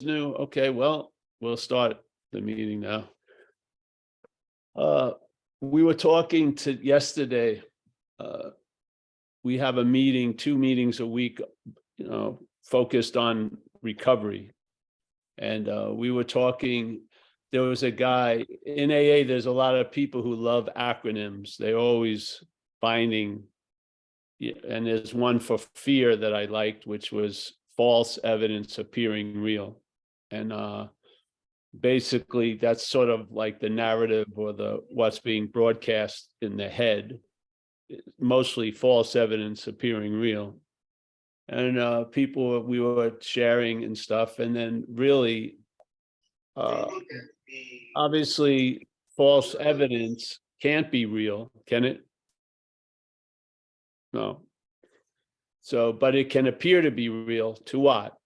New. Okay, well, we'll start the meeting now. We were talking to yesterday. We have a meeting, 2 meetings a week, focused on recovery. And we were talking, there was a guy in AA, there's a lot of people who love acronyms. They're always finding, and there's one for fear that I liked, which was false evidence appearing real. And basically that's sort of like the narrative or the what's being broadcast in the head, mostly false evidence appearing real. And people, we were sharing and stuff, and then really obviously false evidence can't be real, can it? No. So, but it can appear to be real. To what?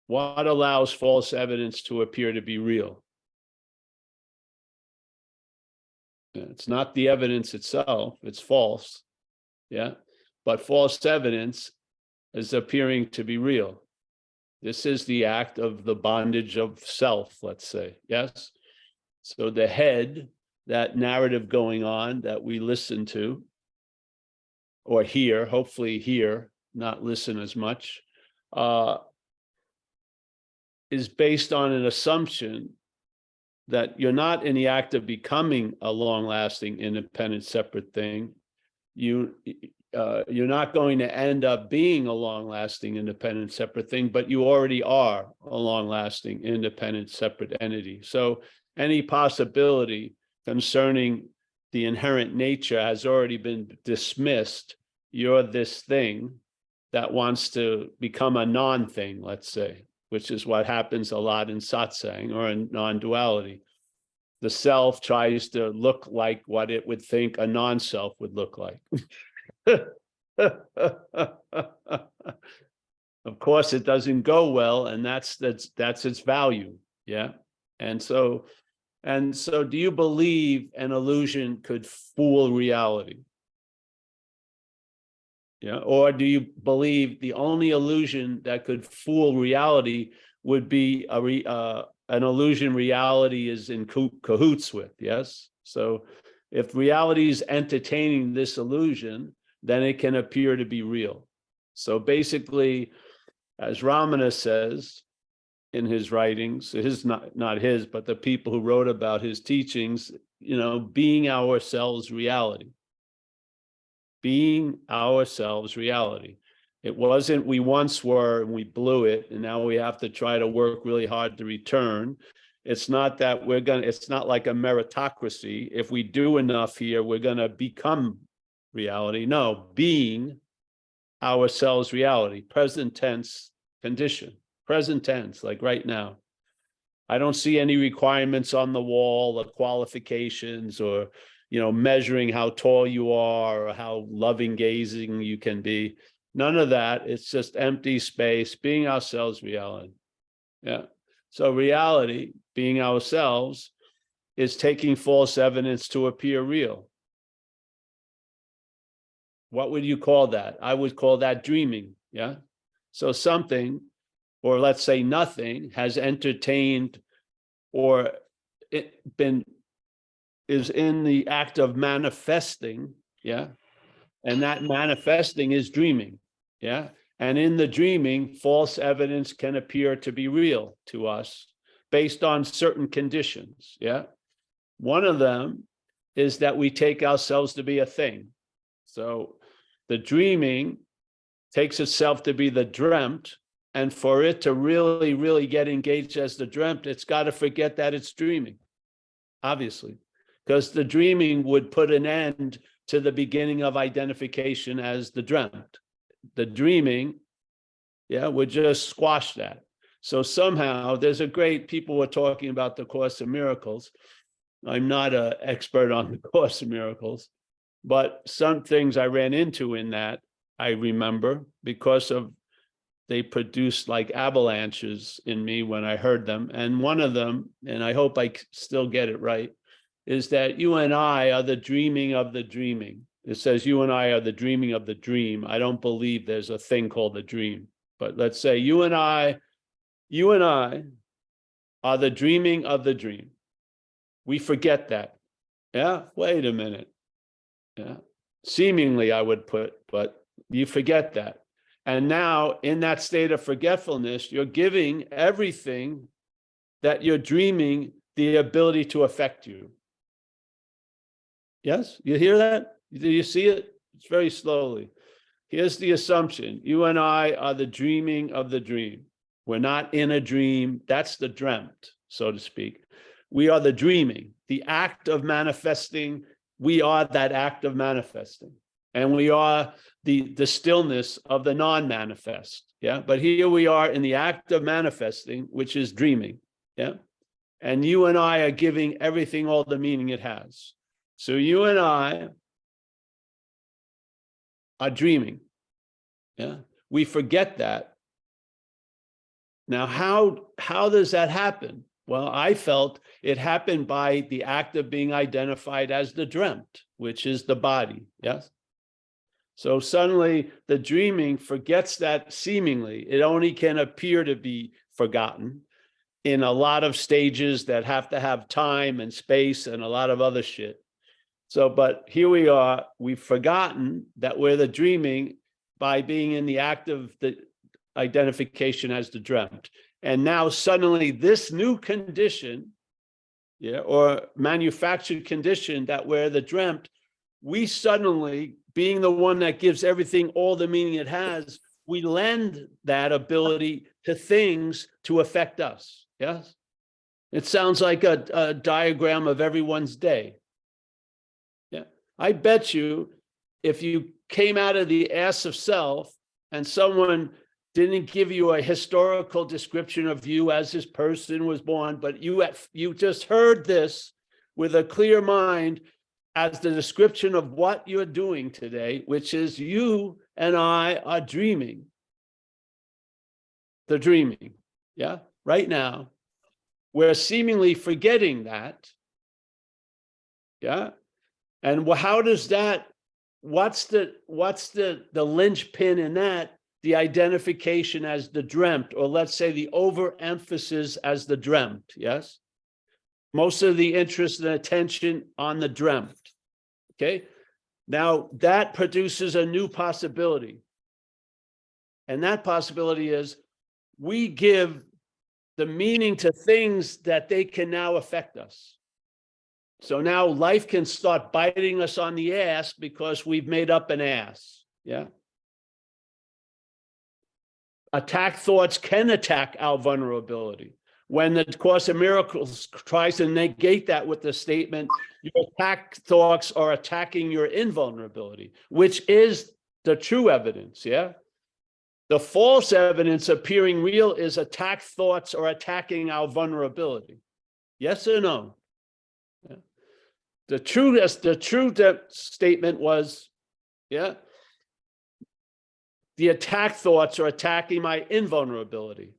What allows false evidence to appear to be real? It's not the evidence itself, it's false. Yeah. But false evidence is appearing to be real. This is the act of the bondage of self, let's say. Yes. So the head, that narrative going on that we listen to or hear, hopefully hear, not listen as much, is based on an assumption that you're not in the act of becoming a long-lasting, independent, separate thing. You're not going to end up being a long-lasting, independent, separate thing, but you already are a long-lasting, independent, separate entity. So any possibility concerning the inherent nature has already been dismissed. You're this thing that wants to become a non-thing, let's say, which is what happens a lot in satsang or in non-duality. The self tries to look like what it would think a non-self would look like. Of course, it doesn't go well, and that's its value. Yeah. And so do you believe an illusion could fool reality? Yeah. Or do you believe the only illusion that could fool reality would be an illusion reality is in cahoots with? Yes. So if reality is entertaining this illusion, then it can appear to be real. So basically, as Ramana says in his writings, not his, but the people who wrote about his teachings, being ourselves reality. Being ourselves reality. It wasn't we once were and we blew it, and now we have to try to work really hard to return. It's not that it's not like a meritocracy. If we do enough here, we're gonna become reality. No, being ourselves reality, present tense condition, present tense, like right now. I don't see any requirements on the wall, or qualifications, or measuring how tall you are or how loving gazing you can be. None of that. It's just empty space, being ourselves reality. Yeah. So reality, being ourselves, is taking false evidence to appear real. What would you call that? I would call that dreaming. Yeah. So something, or let's say nothing, has entertained or is in the act of manifesting. Yeah. And that manifesting is dreaming. Yeah. And in the dreaming, false evidence can appear to be real to us based on certain conditions. Yeah. One of them is that we take ourselves to be a thing. So the dreaming takes itself to be the dreamt. And for it to really, really get engaged as the dreamt, it's got to forget that it's dreaming, obviously, because the dreaming would put an end to the beginning of identification as the dreamt. The dreaming, would just squash that. So somehow people were talking about the Course in Miracles. I'm not an expert on the Course in Miracles, but some things I ran into in that, I remember, because of they produced like avalanches in me when I heard them. And one of them, and I hope I still get it right, is that you and I are the dreaming of the dreaming. It says you and I are the dreaming of the dream. I don't believe there's a thing called a dream. but let's say you and I are the dreaming of the dream. We forget that. Yeah, wait a minute. Yeah, seemingly I would put, but you forget that. And now in that state of forgetfulness, you're giving everything that you're dreaming the ability to affect you. Yes, you hear that? Do you see it? It's very slowly. Here's the assumption. You and I are the dreaming of the dream. We're not in a dream. That's the dreamt, so to speak. We are the dreaming, the act of manifesting. We are that act of manifesting. And we are the stillness of the non-manifest. Yeah. But here we are in the act of manifesting, which is dreaming. Yeah. And you and I are giving everything all the meaning it has. So you and I are dreaming. Yeah. We forget that. Now, how does that happen? Well, I felt it happened by the act of being identified as the dreamt, which is the body. Yes. So suddenly the dreaming forgets that seemingly it only can appear to be forgotten in a lot of stages that have to have time and space and a lot of other shit. So, but here we are, we've forgotten that we're the dreaming by being in the act of the identification as the dreamt. And now suddenly this new condition, yeah, or manufactured condition that we're the dreamt, we suddenly, being the one that gives everything all the meaning it has, we lend that ability to things to affect us. Yes. It sounds like a diagram of everyone's day. Yeah. I bet you if you came out of the ass of self and someone didn't give you a historical description of you as this person was born, but you just heard this with a clear mind as the description of what you're doing today, which is you and I are dreaming. The dreaming, yeah, right now. We're seemingly forgetting that, yeah. And how does that, what's the linchpin in that? The identification as the dreamt, or let's say the overemphasis as the dreamt, yes? Most of the interest and attention on the dreamt, okay? Now that produces a new possibility. And that possibility is we give the meaning to things that they can now affect us. So now life can start biting us on the ass because we've made up an ass, yeah? Attack thoughts can attack our vulnerability. When the Course in Miracles tries to negate that with the statement, your attack thoughts are attacking your invulnerability, which is the true evidence, yeah? The false evidence appearing real is attack thoughts are attacking our vulnerability. Yes or no? Yeah. The true statement was, yeah, the attack thoughts are attacking my invulnerability.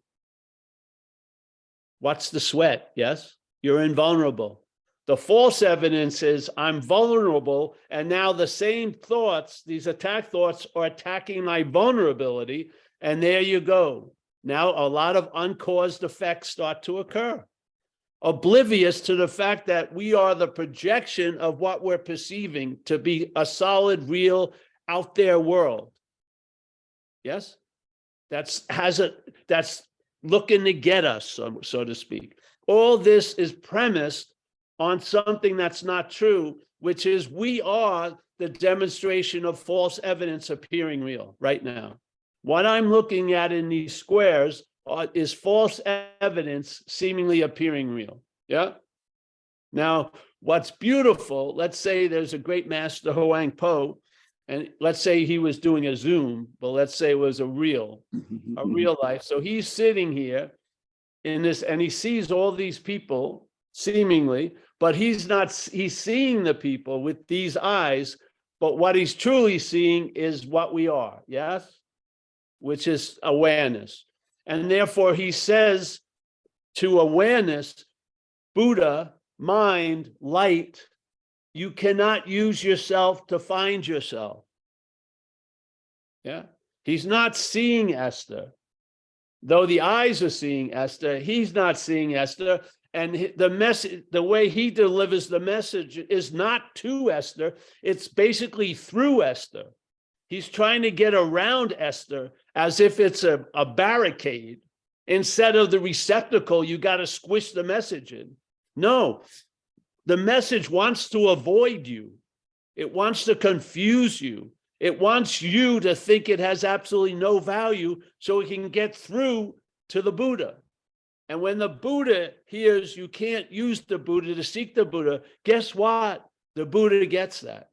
What's the sweat? Yes, you're invulnerable. The false evidence is I'm vulnerable, and now the same thoughts, these attack thoughts, are attacking my vulnerability, and there you go. Now a lot of uncaused effects start to occur, oblivious to the fact that we are the projection of what we're perceiving to be a solid, real, out there world. Yes, that's looking to get us, so to speak. All this is premised on something that's not true, which is we are the demonstration of false evidence appearing real right now. What I'm looking at in these squares is false evidence seemingly appearing real. Yeah. Now, what's beautiful, let's say there's a great master, Huang Po, and let's say he was doing a Zoom, but let's say it was a real life. So he's sitting here in this, and he sees all these people seemingly, but he's seeing the people with these eyes, but what he's truly seeing is what we are, yes? Which is awareness. And therefore he says to awareness, Buddha, mind, light, you cannot use yourself to find yourself. Yeah. He's not seeing Esther. Though the eyes are seeing Esther, he's not seeing Esther. And the message, the way he delivers the message is not to Esther. It's basically through Esther. He's trying to get around Esther as if it's a barricade. Instead of the receptacle, you got to squish the message in. No, the message wants to avoid you. It wants to confuse you. It wants you to think it has absolutely no value so it can get through to the Buddha. And when the Buddha hears you can't use the Buddha to seek the Buddha, guess what? The Buddha gets that.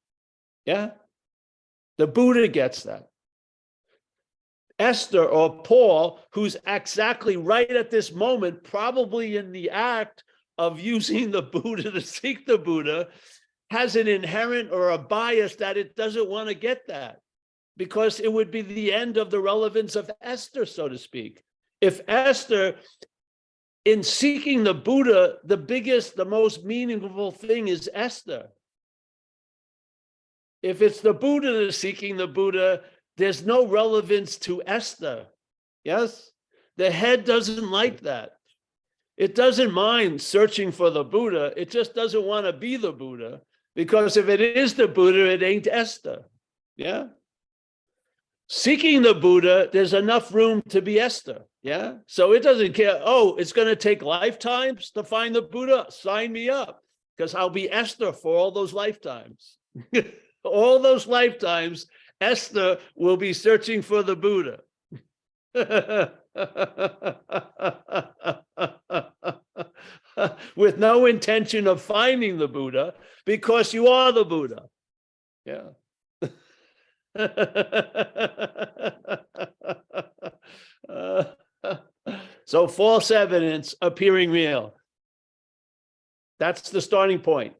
Yeah? The Buddha gets that. Esther or Paul, who's exactly right at this moment, probably in the act of using the Buddha to seek the Buddha, has an inherent or a bias that it doesn't want to get that, because it would be the end of the relevance of Esther, so to speak. If Esther, in seeking the Buddha, the biggest, the most meaningful thing is Esther. If it's the Buddha that's seeking the Buddha, there's no relevance to Esther. Yes? The head doesn't like that. It doesn't mind searching for the Buddha. It just doesn't want to be the Buddha, because if it is the Buddha, it ain't Esther. Yeah? Seeking the Buddha, there's enough room to be Esther. Yeah? So it doesn't care. Oh, it's going to take lifetimes to find the Buddha? Sign me up, because I'll be Esther for all those lifetimes. All those lifetimes, Esther will be searching for the Buddha. With no intention of finding the Buddha, because you are the Buddha. Yeah. So false evidence appearing real. That's the starting point.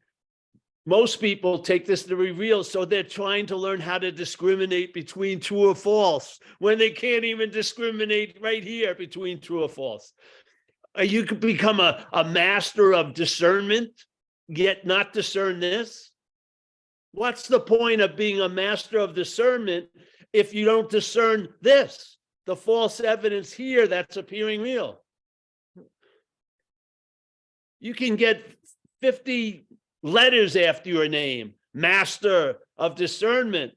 Most people take this to be real, so they're trying to learn how to discriminate between true or false when they can't even discriminate right here between true or false. You could become a master of discernment, yet not discern this. What's the point of being a master of discernment if you don't discern this, the false evidence here that's appearing real? You can get 50 letters after your name, master of discernment,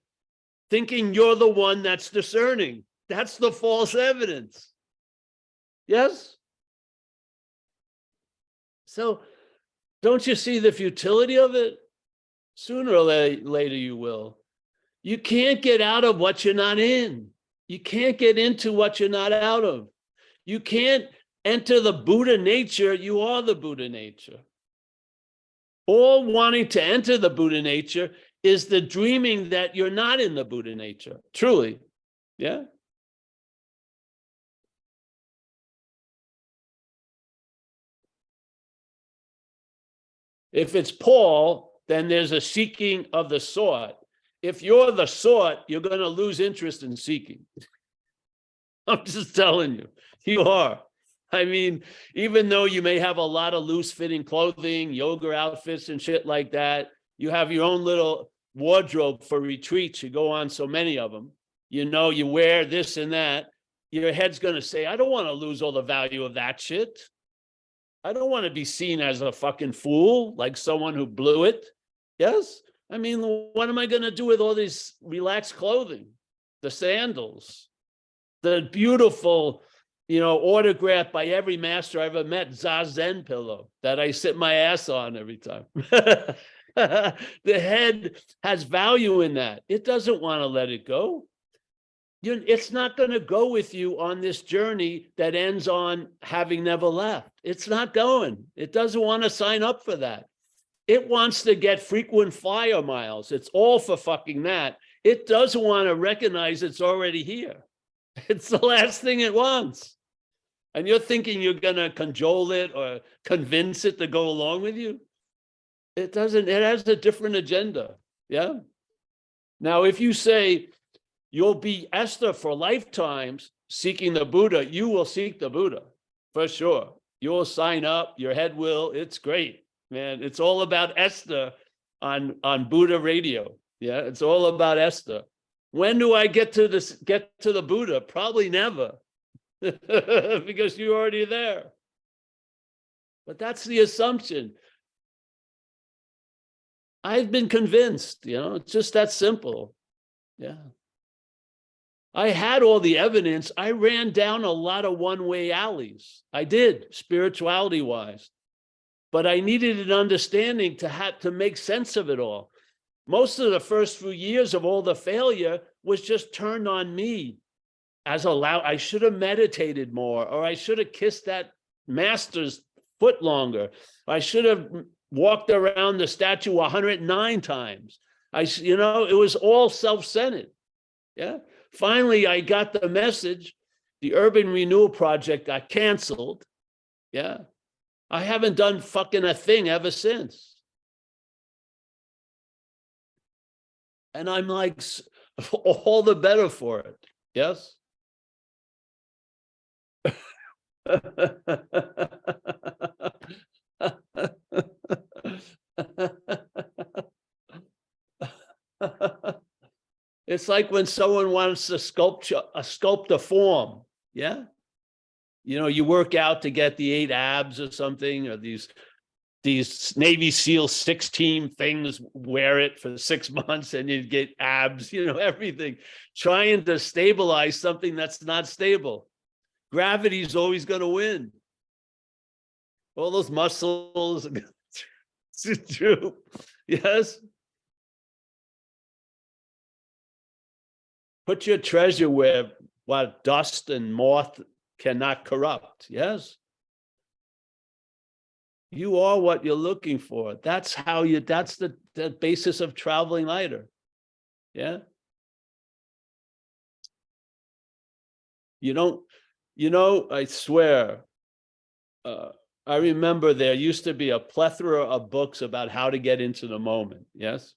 thinking you're the one that's discerning. That's the false evidence. Yes? So don't you see the futility of it? Sooner or later you will. You can't get out of what you're not in. You can't get into what you're not out of. You can't enter the Buddha nature. You are the Buddha nature. All wanting to enter the Buddha nature is the dreaming that you're not in the Buddha nature. Truly. Yeah? If it's Paul, then there's a seeking of the sort. If you're the sort, you're going to lose interest in seeking. I'm just telling you, you are. I mean, even though you may have a lot of loose-fitting clothing, yoga outfits and shit like that, you have your own little wardrobe for retreats. You go on so many of them. You know, you wear this and that. Your head's going to say, I don't want to lose all the value of that shit. I don't want to be seen as a fucking fool, like someone who blew it. Yes? I mean, what am I going to do with all this relaxed clothing? The sandals, the beautiful, autographed by every master I ever met, Zazen pillow that I sit my ass on every time. The head has value in that. It doesn't want to let it go. It's not going to go with you on this journey that ends on having never left. It's not going. It doesn't want to sign up for that. It wants to get frequent flyer miles. It's all for fucking that. It doesn't want to recognize it's already here. It's the last thing it wants. And you're thinking you're going to cajole it or convince it to go along with you? It doesn't. It has a different agenda. Yeah. Now, if you say you'll be Esther for lifetimes seeking the Buddha, you will seek the Buddha for sure. You will sign up. Your head will. It's great, man. It's all about Esther on Buddha radio. Yeah. It's all about Esther. When do I get to the Buddha? Probably never. because you're already there. But that's the assumption. I've been convinced, it's just that simple. Yeah. I had all the evidence. I ran down a lot of one-way alleys. I did, spirituality-wise. But I needed an understanding to make sense of it all. Most of the first few years of all the failure was just turned on me as I should have meditated more, or I should have kissed that master's foot longer. I should have walked around the statue 109 times. It was all self-centered. Yeah. Finally, I got the message. The Urban Renewal Project got canceled. Yeah. I haven't done fucking a thing ever since. And I'm like, all the better for it. Yes. It's like when someone wants to sculpt a form. Yeah. You work out to get the 8 abs or something, or these Navy SEAL 6-team things, wear it for 6 months and you get abs, everything, trying to stabilize something that's not stable. Gravity is always going to win. All those muscles. It's true. Yes. Put your treasure where what dust and moth cannot corrupt. Yes. You are what you're looking for. That's the basis of traveling lighter. Yeah. I swear, I remember there used to be a plethora of books about how to get into the moment. Yes.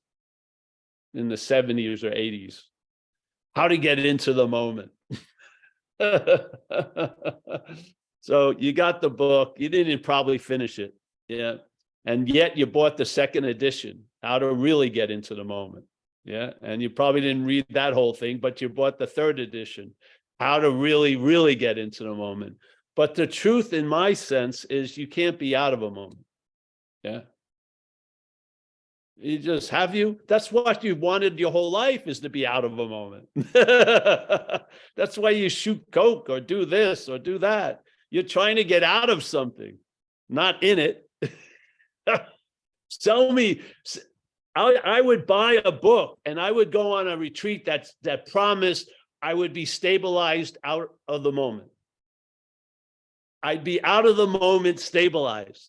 In the 70s or 80s. How to get into the moment. So you got the book. You didn't probably finish it. Yeah. And yet you bought the second edition, How to Really Get into the Moment. Yeah. And you probably didn't read that whole thing, but you bought the third edition, How to Really, Really Get into the Moment. But the truth, in my sense, is you can't be out of a moment. Yeah. You just have you. That's what you wanted your whole life, is to be out of a moment. That's why you shoot coke or do this or do that. You're trying to get out of something, not in it. Sell me. I would buy a book and I would go on a retreat that promised I would be stabilized out of the moment. I'd be out of the moment, stabilized.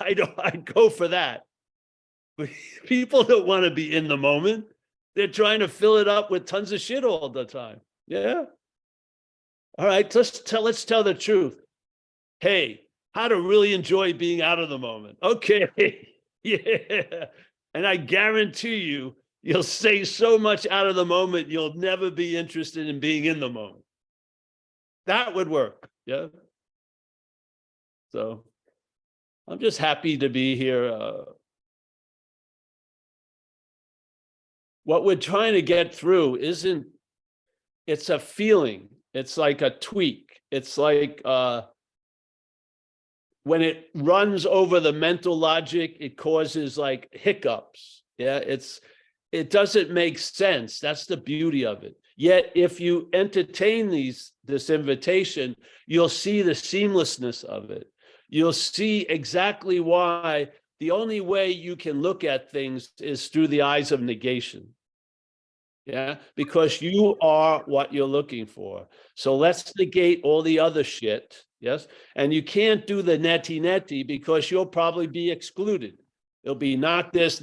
I'd go for that. People don't want to be in the moment. They're trying to fill it up with tons of shit all the time. Yeah. All right. Let's tell the truth. Hey, how to really enjoy being out of the moment. Okay. Yeah. And I guarantee you'll stay so much out of the moment, you'll never be interested in being in the moment. That would work. Yeah. So I'm just happy to be here. What we're trying to get through it's a feeling. It's like a tweak. It's like when it runs over the mental logic, it causes like hiccups. Yeah, it doesn't make sense. That's the beauty of it. Yet if you entertain this invitation, you'll see the seamlessness of it. You'll see exactly why the only way you can look at things is through the eyes of negation. Yeah, because you are what you're looking for. So let's negate all the other shit. Yes. And you can't do the neti because you'll probably be excluded. It'll be not this,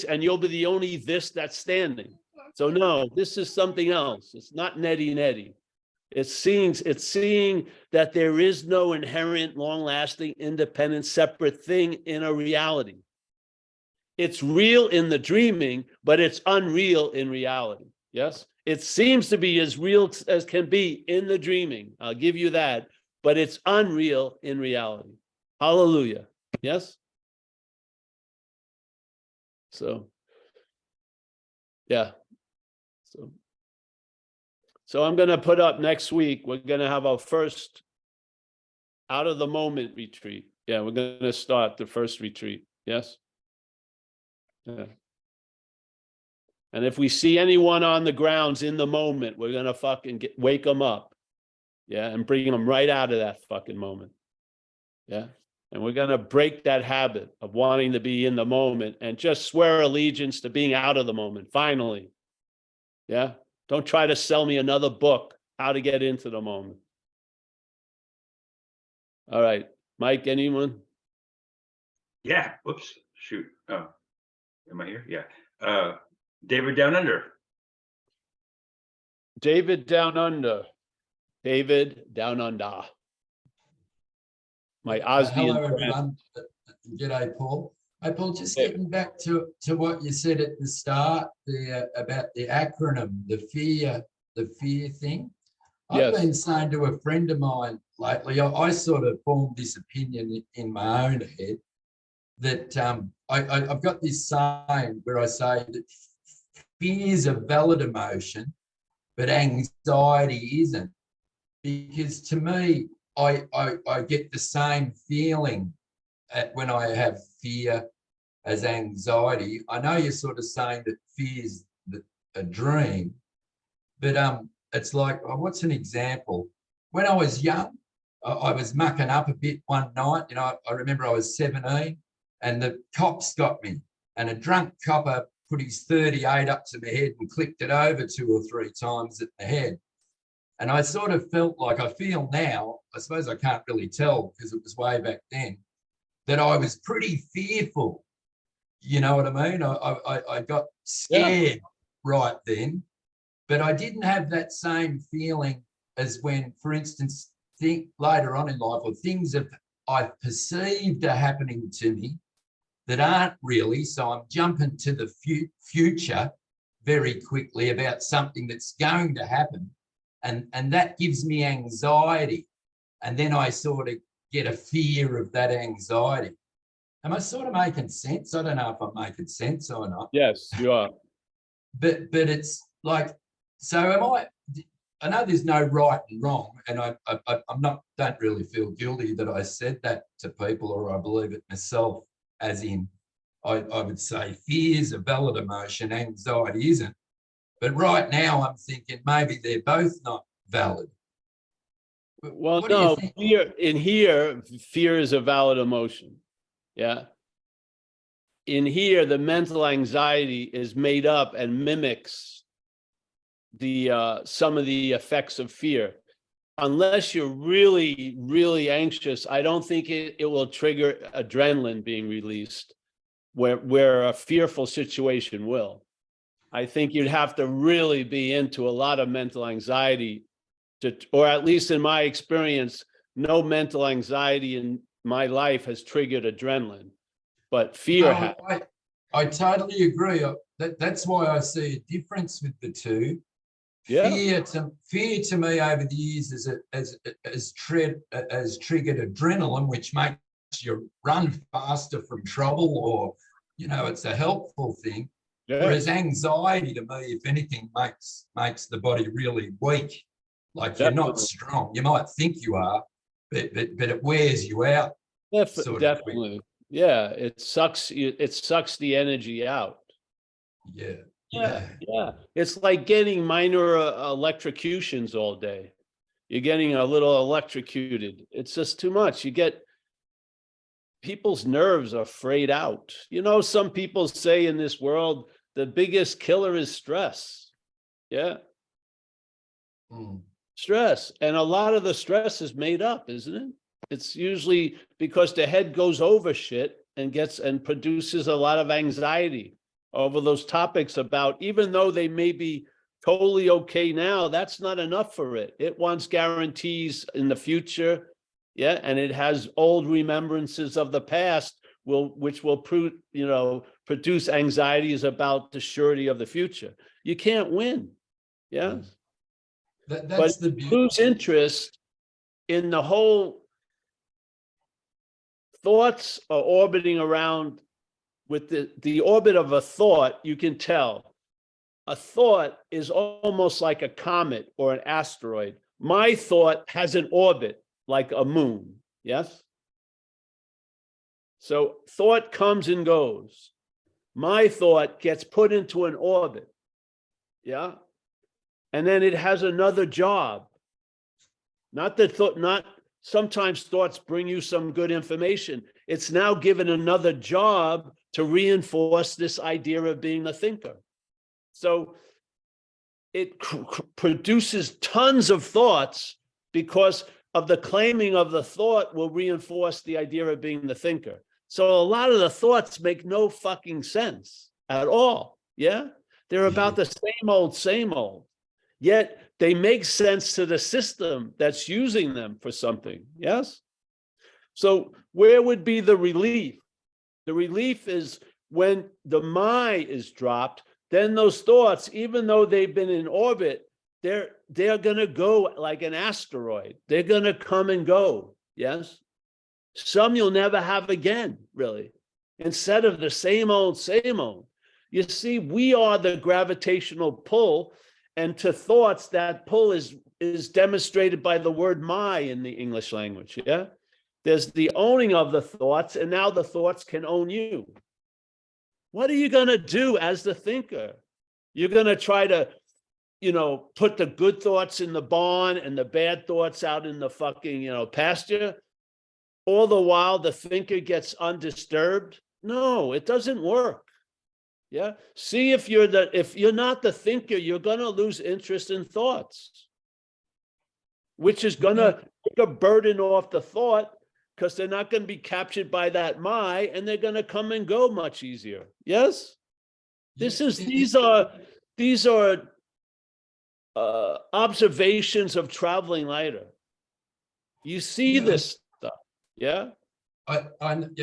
and you'll be the only this that's standing. So no, this is something else. It's not neti. It's seeing that there is no inherent, long-lasting, independent, separate thing in a reality. It's real in the dreaming, but it's unreal in reality. Yes. It seems to be as real as can be in the dreaming. I'll give you that, but it's unreal in reality. Hallelujah. Yes. So, yeah. So So I'm going to put up next week, we're going to have our first out of the moment retreat. Yeah, we're going to start the first retreat. Yes. Yeah. And if we see anyone on the grounds in the moment, we're going to fucking wake them up. Yeah. And bring them right out of that fucking moment. Yeah. And we're going to break that habit of wanting to be in the moment and just swear allegiance to being out of the moment. Finally. Yeah. Don't try to sell me another book, how to get into the moment. All right. Mike, anyone? Yeah. Whoops. Shoot. Oh, am I here? Yeah. David Down Under. David Down Under. David Down Under. My Osmian hello, friend. everyone. G'day, Paul. Hey, Paul, just Hey. getting back to what you said at the start about the acronym, the fear thing. I've Yes. been saying to a friend of mine lately, I sort of formed this opinion in my own head that I've got this saying where I say that fear is a valid emotion, but anxiety isn't. Because to me, I get the same feeling when I have fear as anxiety. I know you're sort of saying that fear is a dream, but it's like, what's an example? When I was young, I was mucking up a bit one night. You know, I remember I was 17 and the cops got me, and a drunk copper put his 38 up to my head and clicked it over 2 or 3 times at the head. And I sort of felt like I feel now, I suppose I can't really tell because it was way back then, that I was pretty fearful. You know what I mean? I got scared right then, but I didn't have that same feeling as when, for instance, later on in life, or things that I perceived are happening to me that aren't really. So I'm jumping to the future very quickly about something that's going to happen. And that gives me anxiety. And then I sort of get a fear of that anxiety. Am I sort of making sense? I don't know if I'm making sense or not. Yes, you are. But it's like, so I know there's no right and wrong, and don't really feel guilty that I said that to people, or I believe it myself, as in I would say fear is a valid emotion, anxiety isn't. But right now I'm thinking maybe they're both not valid. Well, what do you think? Fear is a valid emotion. Yeah. In here, the mental anxiety is made up and mimics the some of the effects of fear. Unless you're really, really anxious, I don't think it will trigger adrenaline being released where a fearful situation will. I think you'd have to really be into a lot of mental anxiety or at least in my experience, no mental anxiety in my life has triggered adrenaline, but fear has. I totally agree. That's why I see a difference with the two. Yeah. Fear to me over the years has triggered adrenaline, which makes you run faster from trouble, or, you know, it's a helpful thing. Yeah. Whereas anxiety to me, if anything, makes the body really weak. Like Definitely. You're not strong. You might think you are, but it wears you out. Definitely. Yeah. It sucks the energy out. Yeah. It's like getting minor electrocutions all day. You're getting a little electrocuted. It's just too much. People's nerves are frayed out. You know, some people say in this world, the biggest killer is stress. Yeah. Stress. And a lot of the stress is made up, isn't it? It's usually because the head goes over shit and produces a lot of anxiety over those topics about, even though they may be totally okay now, that's not enough for it. It wants guarantees in the future. Yeah. And it has old remembrances of the past which will produce anxieties about the surety of the future. You can't win. Yeah. That's the beauty. Lose interest in the whole thoughts are orbiting around with the orbit of a thought. You can tell a thought is almost like a comet or an asteroid. My thought has an orbit like a moon. Yes. So thought comes and goes. My thought gets put into an orbit. Yeah. And then it has another job. Not sometimes thoughts bring you some good information. It's now given another job to reinforce this idea of being a thinker. So it produces tons of thoughts because of the claiming of the thought will reinforce the idea of being the thinker. So a lot of the thoughts make no fucking sense at all. Yeah. They're about the same old. Yet they make sense to the system that's using them for something. Yes. So where would be the relief? The relief is when the my is dropped, then those thoughts, even though they've been in orbit, they're going to go like an asteroid. They're going to come and go. Yes. Some you'll never have again, really, instead of the same old, same old. You see, we are the gravitational pull, and to thoughts, that pull is demonstrated by the word my in the English language. Yeah. There's the owning of the thoughts, and now the thoughts can own you. What are you going to do as the thinker? You're going to try to, put the good thoughts in the barn and the bad thoughts out in the fucking, pasture. All the while the thinker gets undisturbed. No, it doesn't work. Yeah. See, if you're not the thinker, you're going to lose interest in thoughts, which is going to take a burden off the thought, because they're not going to be captured by that my, and they're going to come and go much easier. Yes. These are observations of traveling lighter. You see this stuff. Yeah. An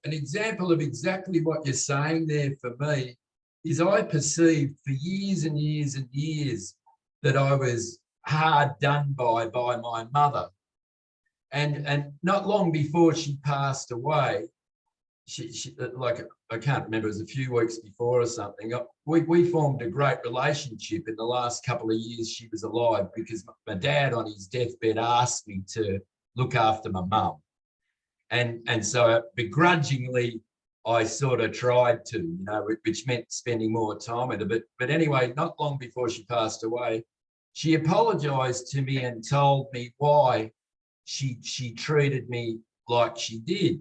example of exactly what you're saying there for me is I perceived for years and years and years that I was hard done by my mother. And not long before she passed away, she like, I can't remember, it was a few weeks before or something, we formed a great relationship in the last couple of years she was alive, because my dad on his deathbed asked me to look after my mum. And so begrudgingly, I sort of tried to, which meant spending more time with her. But anyway, not long before she passed away, she apologized to me and told me why she treated me like she did.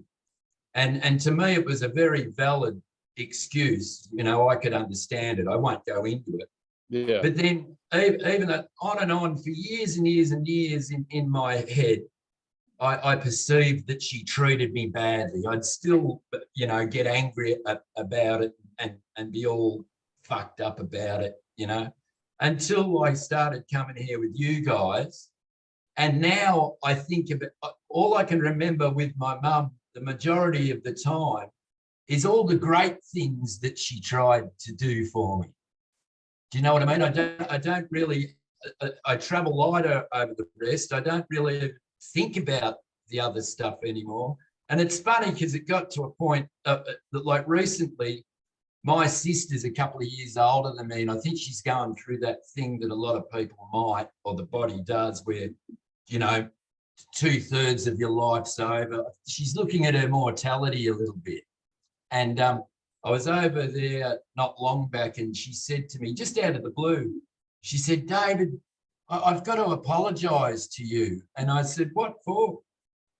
And to me, it was a very valid excuse. I could understand it. I won't go into it. Yeah. But then even on and on for years and years and years in my head, I perceived that she treated me badly. I'd still, get angry about it and be all fucked up about it, until I started coming here with you guys. And now I think of it, all I can remember with my mum, the majority of the time, is all the great things that she tried to do for me. Do you know what I mean? I don't really, I travel lighter over the rest. I don't really think about the other stuff anymore. And it's funny because it got to a point that like recently, my sister's a couple of years older than me, and I think she's going through that thing that a lot of people might, or the body does, where, 2/3 of your life's over. She's looking at her mortality a little bit. And I was over there not long back, and she said to me, just out of the blue, she said, David, I've got to apologise to you. And I said, what for?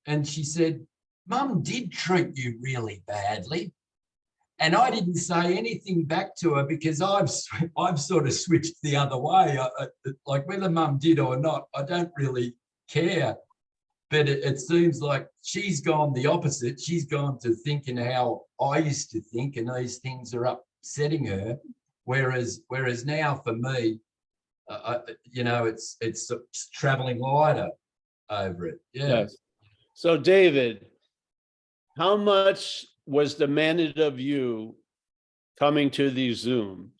And she said, Mum did treat you really badly. And I didn't say anything back to her because I've sort of switched the other way. Like whether Mum did or not, I don't really care. But it seems like she's gone the opposite. She's gone to thinking how I used to think, and these things are upsetting her. Whereas now for me, it's traveling lighter over it. Yeah. Yes. So David, how much was demanded of you coming to these Zooms?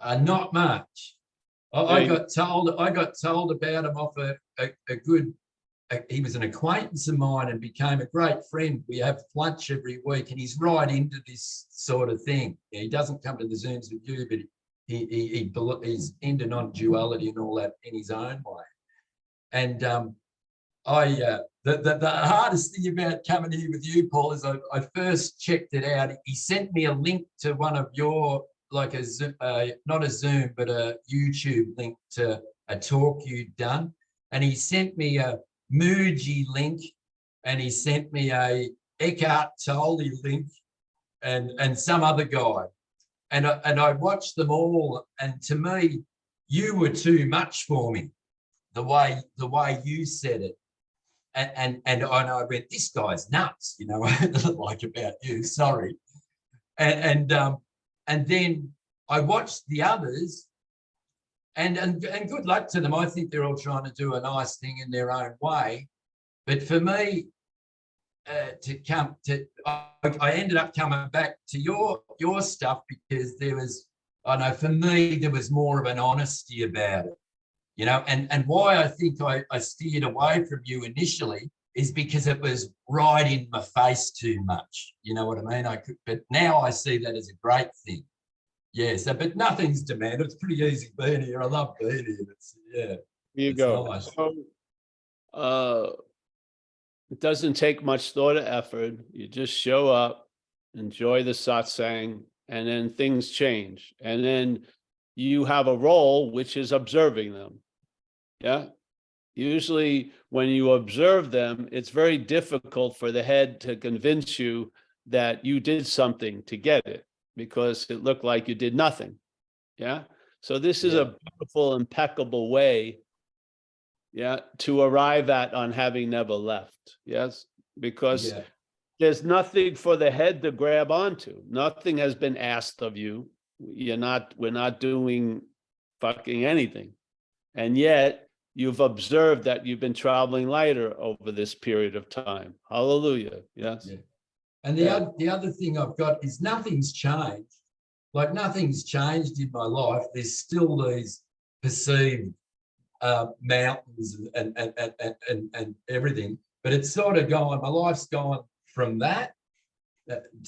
Not much. I got told about them off a good he was an acquaintance of mine and became a great friend. We have lunch every week, and he's right into this sort of thing. He doesn't come to the Zooms with you, but he's into non-duality and all that in his own way. And the hardest thing about coming here with you, Paul, is I first checked it out. He sent me a link to one of your, like not a Zoom, but a YouTube link to a talk you'd done. And he sent me a Muji link, and he sent me a Eckhart Tolle link, and some other guy. And I watched them all, and to me, you were too much for me, the way you said it. And I went, this guy's nuts, you know, like about you, sorry. And then I watched the others, and good luck to them. I think they're all trying to do a nice thing in their own way. But for me, I ended up coming back to your stuff because there was, I know for me, there was more of an honesty about it, you know, and why I think I steered away from you initially is because it was right in my face too much. You know what I mean? But now I see that as a great thing. Yeah, so, but nothing's demanded. It's pretty easy being here. I love being here. Here you go. Nice. So, it doesn't take much thought or effort. You just show up, enjoy the satsang, and then things change. And then you have a role, which is observing them. Yeah. Usually when you observe them, it's very difficult for the head to convince you that you did something to get it, because it looked like you did nothing. Yeah. So this is a beautiful, impeccable way, to arrive at on having never left. Yes. Because there's nothing for the head to grab onto. Nothing has been asked of you. We're not doing fucking anything. And yet you've observed that you've been traveling lighter over this period of time. Hallelujah. Yes. Yeah. And the other thing I've got is nothing's changed. Like nothing's changed in my life. There's still these perceived mountains and everything, but it's sort of gone. My life's gone from that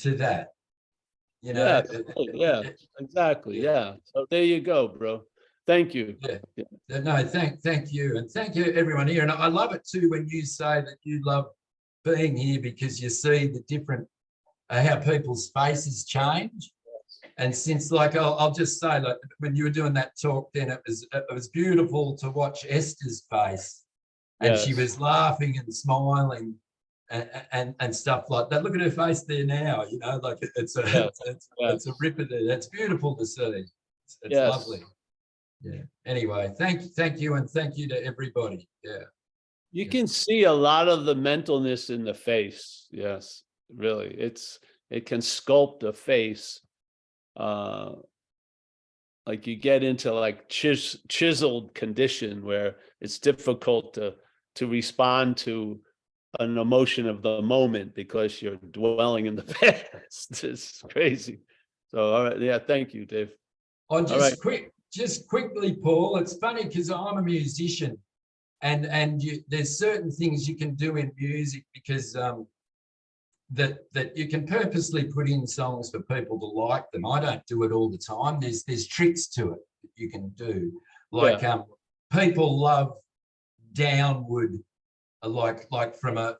to that. You know. Exactly. Yeah. So there you go, bro. Thank you. No, thank you, and thank you everyone here. And I love it too when you say that you love being here because you see the different how people's faces change. And since, like, I'll just say, like, when you were doing that talk, then it was beautiful to watch Esther's face, and she was laughing and smiling and stuff like that. Look at her face there now. You know, like it's a ripper there. That's beautiful to see. It's lovely. Yeah. Anyway, thank you, and thank you to everybody. Yeah. You can see a lot of the mentalness in the face. Yes, really. It can sculpt a face. Like you get into like chiseled condition where it's difficult to respond to an emotion of the moment because you're dwelling in the past. It's crazy. So, all right. Yeah. Thank you, Dave. Oh, just quickly, Paul, it's funny because I'm a musician and there's certain things you can do in music because that you can purposely put in songs for people to like them. I don't do it all the time. There's tricks to it that you can do. Like people love downward, like from a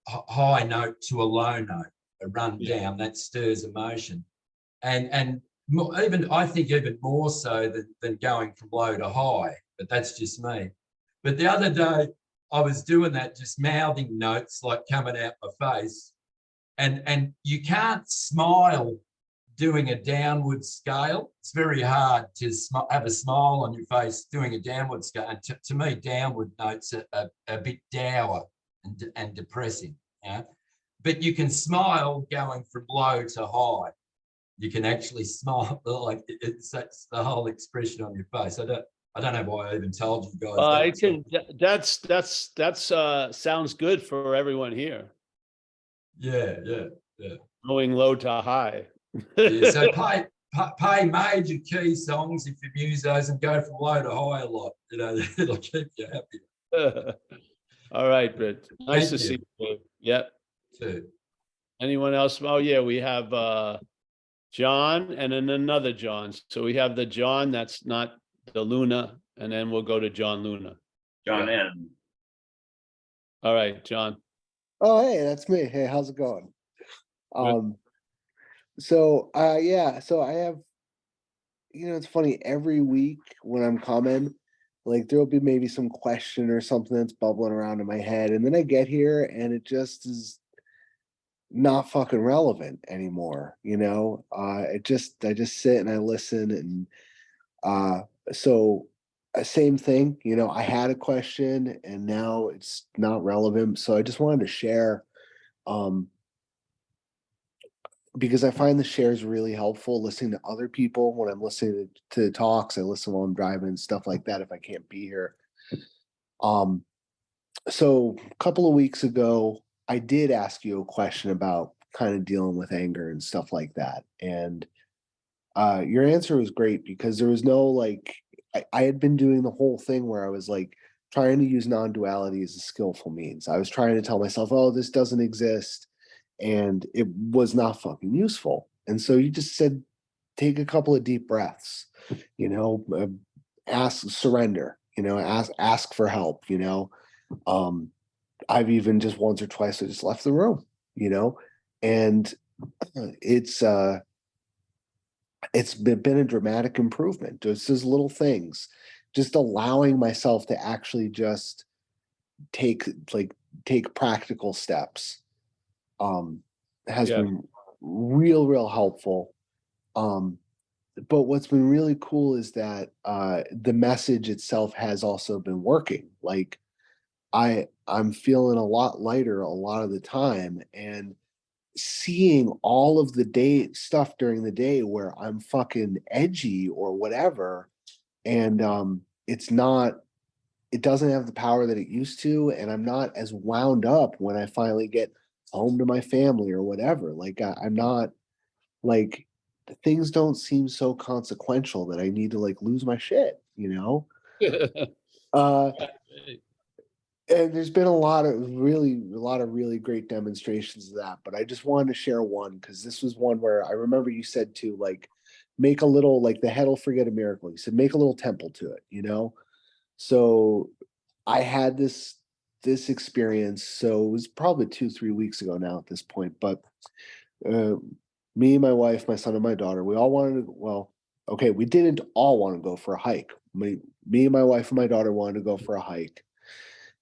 high note to a low note, a run down that stirs emotion, and even I think even more so than going from low to high. But that's just me. But the other day I was doing that, just mouthing notes like coming out my face. And you can't smile doing a downward scale. It's very hard to have a smile on your face doing a downward scale. And to me, downward notes are a bit dour and depressing. Yeah? But you can smile going from low to high. You can actually smile, like that's the whole expression on your face. I don't know why I even told you guys. That's sounds good for everyone here. Yeah. Going low to high. So play major key songs if you use those and go from low to high a lot. You know, it'll keep you happy. All right, Britt. Nice Thank to see you. you. Yep. Too. Anyone else? Oh, yeah, we have John and then another John. So we have the John that's not the Luna, and then we'll go to John Luna. John Yeah. N. All right, John. Oh, hey, that's me. Hey, how's it going? Good. Yeah, so I have, it's funny, every week when I'm coming, like there'll be maybe some question or something that's bubbling around in my head, and then I get here and it just is not fucking relevant anymore, I just sit and I listen and so same thing, I had a question and now it's not relevant. So I just wanted to share um because I find the shares really helpful listening to other people when I'm listening to talks. I listen while I'm driving and stuff like that if I can't be here. Um, so a couple of weeks ago, I did ask you a question about kind of dealing with anger and stuff like that. And your answer was great because there was no like, I had been doing the whole thing where I was like trying to use non-duality as a skillful means. I was trying to tell myself, oh, this doesn't exist. And it was not fucking useful. And so you just said, take a couple of deep breaths, ask, surrender, ask for help, I've even just once or twice I just left the room, and it's been a dramatic improvement. Just those little things, just allowing myself to actually just take practical steps has Yeah. been real helpful. But what's been really cool is that the message itself has also been working. Like I'm feeling a lot lighter a lot of the time, and seeing all of the day stuff during the day where I'm fucking edgy or whatever, and it doesn't have the power that it used to, and I'm not as wound up when I finally get home to my family or whatever. Like I'm not like things don't seem so consequential that I need to like lose my shit, Uh and there's been a lot of really great demonstrations of that, but I just wanted to share one because this was one where I remember you said to like make a little like the head will forget a miracle. You said make a little temple to it. So I had this experience. So it was probably 2-3 weeks ago now at this point, but uh, me, my wife, my son, and my daughter, we all wanted to, well, okay, we didn't all want to go for a hike. Me, my wife, and my daughter wanted to go for a hike.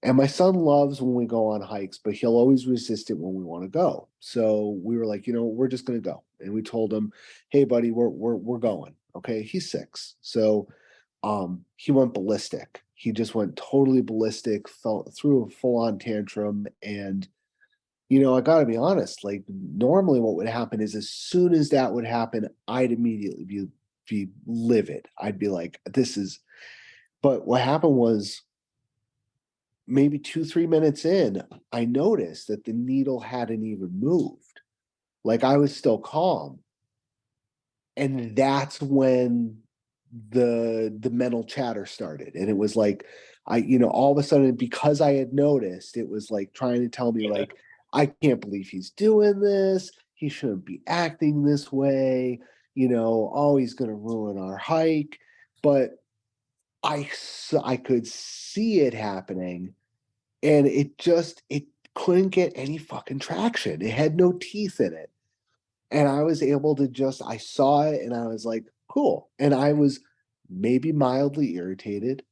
And my son loves when we go on hikes, but he'll always resist it when we want to go. So we were like, we're just going to go. And we told him, hey, buddy, we're going. Okay. He's 6. So he went ballistic. He just went totally ballistic, threw a full-on tantrum. And I gotta be honest, like normally what would happen is as soon as that would happen, I'd immediately be livid. I'd be like, but what happened was maybe 2-3 minutes in, I noticed that the needle hadn't even moved. Like I was still calm. And that's when the mental chatter started. And it was like, all of a sudden, because I had noticed, it was like trying to tell me, like, I can't believe he's doing this. He shouldn't be acting this way. Oh, he's going to ruin our hike. But I could see it happening, and it couldn't get any fucking traction. It had no teeth in it. And I was able to I saw it and I was like, cool. And I was maybe mildly irritated,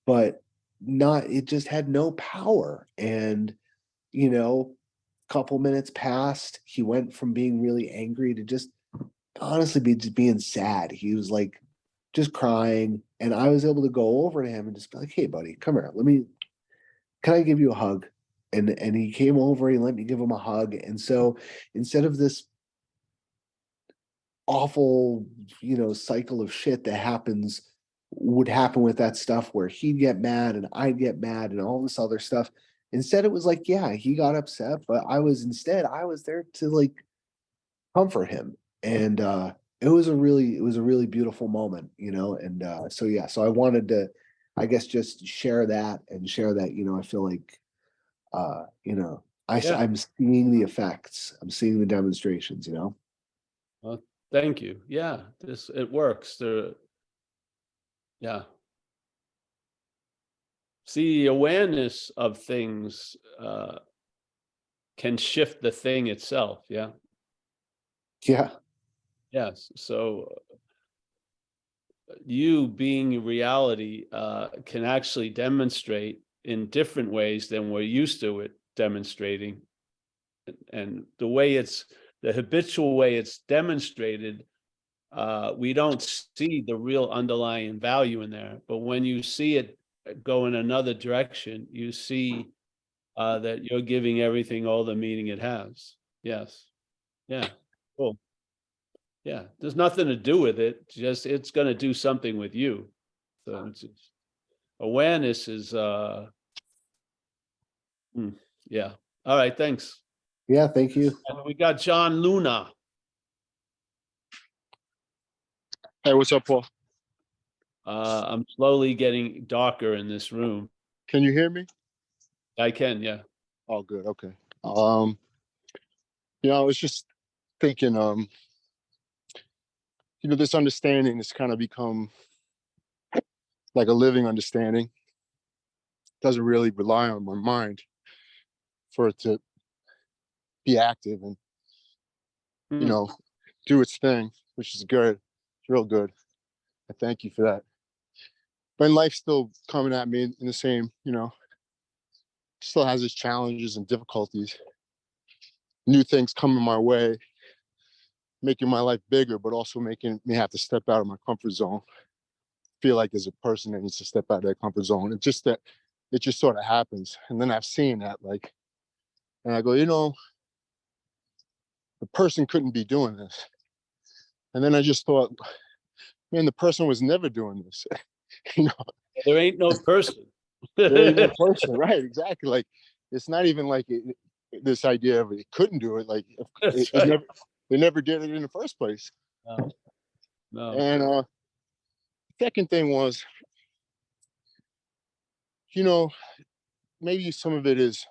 but it just had no power. And, couple minutes passed. He went from being really angry to just honestly just being sad. He was like just crying. And I was able to go over to him and just be like, hey, buddy, come here. Can I give you a hug? And he came over, he let me give him a hug. And so instead of this awful, cycle of shit that would happen with that stuff where he'd get mad and I'd get mad and all this other stuff. Instead, it was like, yeah, he got upset, but I was there to like comfort him. And it was a really beautiful moment, and so yeah, so I wanted to, I guess, just share that, I feel like You know, Yeah. I'm seeing the effects. I'm seeing the demonstrations, you know? Well, thank you. Yeah, it works. Yeah. See, awareness of things can shift the thing itself. Yeah. Yeah. Yes. So you being reality can actually demonstrate in different ways than we're used to it demonstrating. And the habitual way it's demonstrated, we don't see the real underlying value in there. But when you see it go in another direction, you see that you're giving everything all the meaning it has. Yes. Yeah. Cool. Yeah. There's nothing to do with it. Just it's going to do something with you. So awareness is, yeah. All right. Thanks. Yeah. Thank you. And we got John Luna. Hey, what's up, Paul? I'm slowly getting darker in this room. Can you hear me? I can, yeah. Oh, good. Okay. I was just thinking, this understanding has kind of become like a living understanding. Doesn't really rely on my mind for it to be active and, Hmm. do its thing, which is good. It's real good. I thank you for that. But life's still coming at me in the same, still has its challenges and difficulties. New things coming my way, making my life bigger, but also making me have to step out of my comfort zone. Feel like there's a person that needs to step out of their comfort zone. It's just that it just sort of happens. And then I've seen that, and I go, the person couldn't be doing this. And then I just thought, man, the person was never doing this. There ain't no person. There ain't no person, right? Exactly. Like, it's not even like this idea of it couldn't do it. Like, That's it right. never, they never did it in the first place. No. And second thing was, maybe some of it is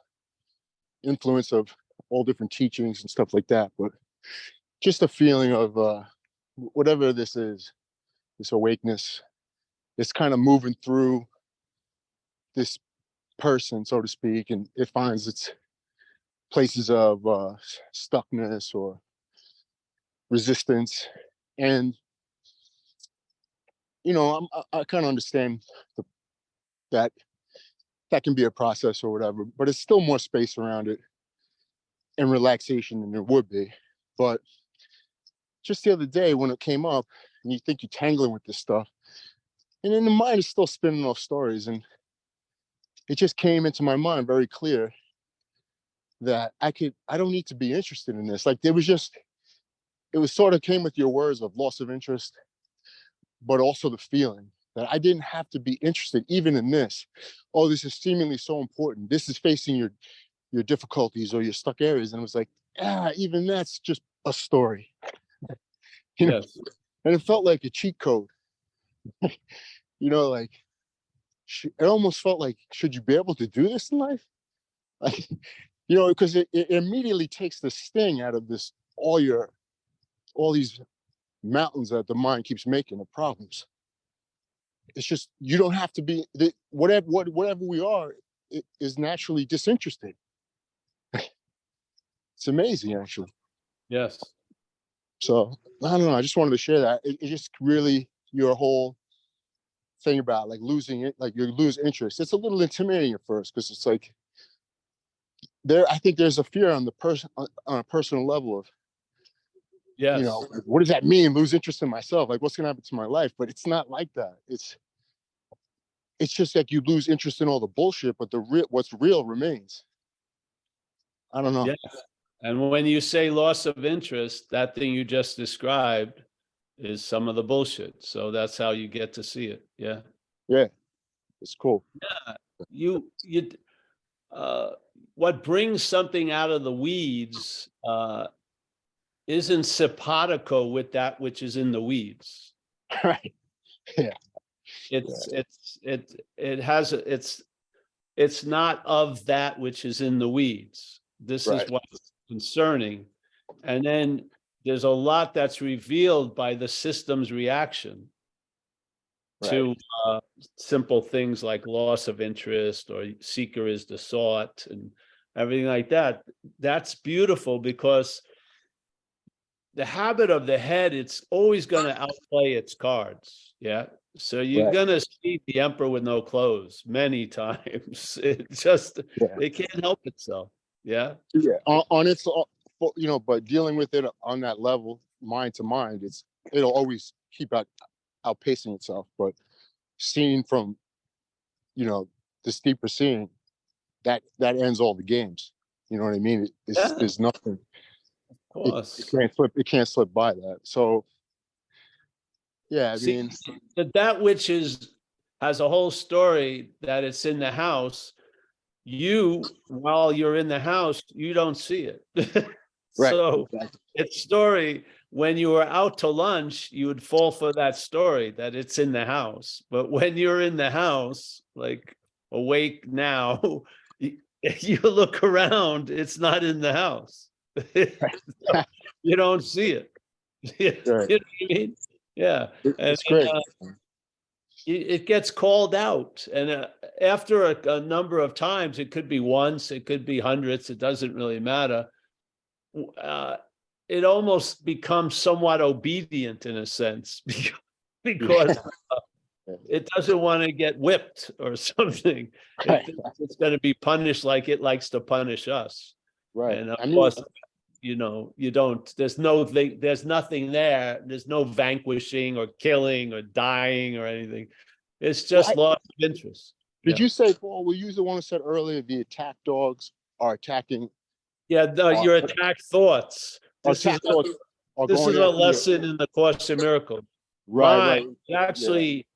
influence of all different teachings and stuff like that, but just a feeling of whatever this is, this awakeness, it's kind of moving through this person, so to speak, and it finds its places of stuckness or resistance. And I kind of understand that that can be a process or whatever, but it's still more space around it and relaxation than there would be. But just the other day when it came up, and you think you're tangling with this stuff, and then the mind is still spinning off stories, and it just came into my mind very clear that I don't need to be interested in this. Like, it was sort of came with your words of loss of interest, but also the feeling that I didn't have to be interested even in this. Oh, this is seemingly so important. This is facing your difficulties or your stuck areas. And it was like, even that's just a story. Yes. And it felt like a cheat code. Like, it almost felt like, should you be able to do this in life? Like, because it immediately takes the sting out of this, all these mountains that the mind keeps making of problems. It's just, you don't have to be, whatever we are, it is naturally disinterested. It's amazing, actually. Yes. So I don't know. I just wanted to share that. It's just really your whole thing about like losing it, like you lose interest. It's a little intimidating at first because it's like I think there's a fear on a personal level of, Yes. what does that mean? Lose interest in myself? Like, what's gonna happen to my life? But it's not like that. It's just like you lose interest in all the bullshit, but what's real remains. I don't know. Yes. And when you say loss of interest, that thing you just described is some of the bullshit. So that's how you get to see it. Yeah. Yeah, it's cool. What brings something out of the weeds isn't simpatico with that which is in the weeds. Right. Yeah. It's it's not of that which is in the weeds. This is Right. what's concerning. And then there's a lot that's revealed by the system's reaction to simple things like loss of interest or seeker is the sought and everything like that. That's beautiful because the habit of the head, it's always going to outplay its cards. Yeah. So you're Right. going to see the emperor with no clothes many times. It just, Yeah. it can't help itself. Yeah. Yeah, on its, you know, but dealing with it on that level, mind to mind, it'll always keep outpacing itself. But seeing from, you know, the steeper seeing, that ends all the games. You know what I mean? Yeah. There's nothing. Of It course. can't slip by that. So yeah, I See, mean, that which has a whole story that it's in the house. You, while you're in the house, you don't see it. Right, So exactly. its story, when you were out to lunch, you would fall for that story that it's in the house. But when you're in the house, like awake now, you look around, it's not in the house. So you don't see it. You know Right. what I mean? Yeah. It's great. It gets called out, and after a number of times, it could be once, it could be hundreds, it doesn't really matter. It almost becomes somewhat obedient in a sense because it doesn't want to get whipped or something. Right. It's going to be punished like it likes to punish us. Right. And of I mean, course, you know, there's nothing there. There's no vanquishing or killing or dying or anything. It's just loss of interest. did you say, Paul, were you the one who said earlier the attack dogs are attacking? Yeah, your attack thoughts. This is dogs are this going is a after you. lesson in the Course in Miracles. Right. Actually,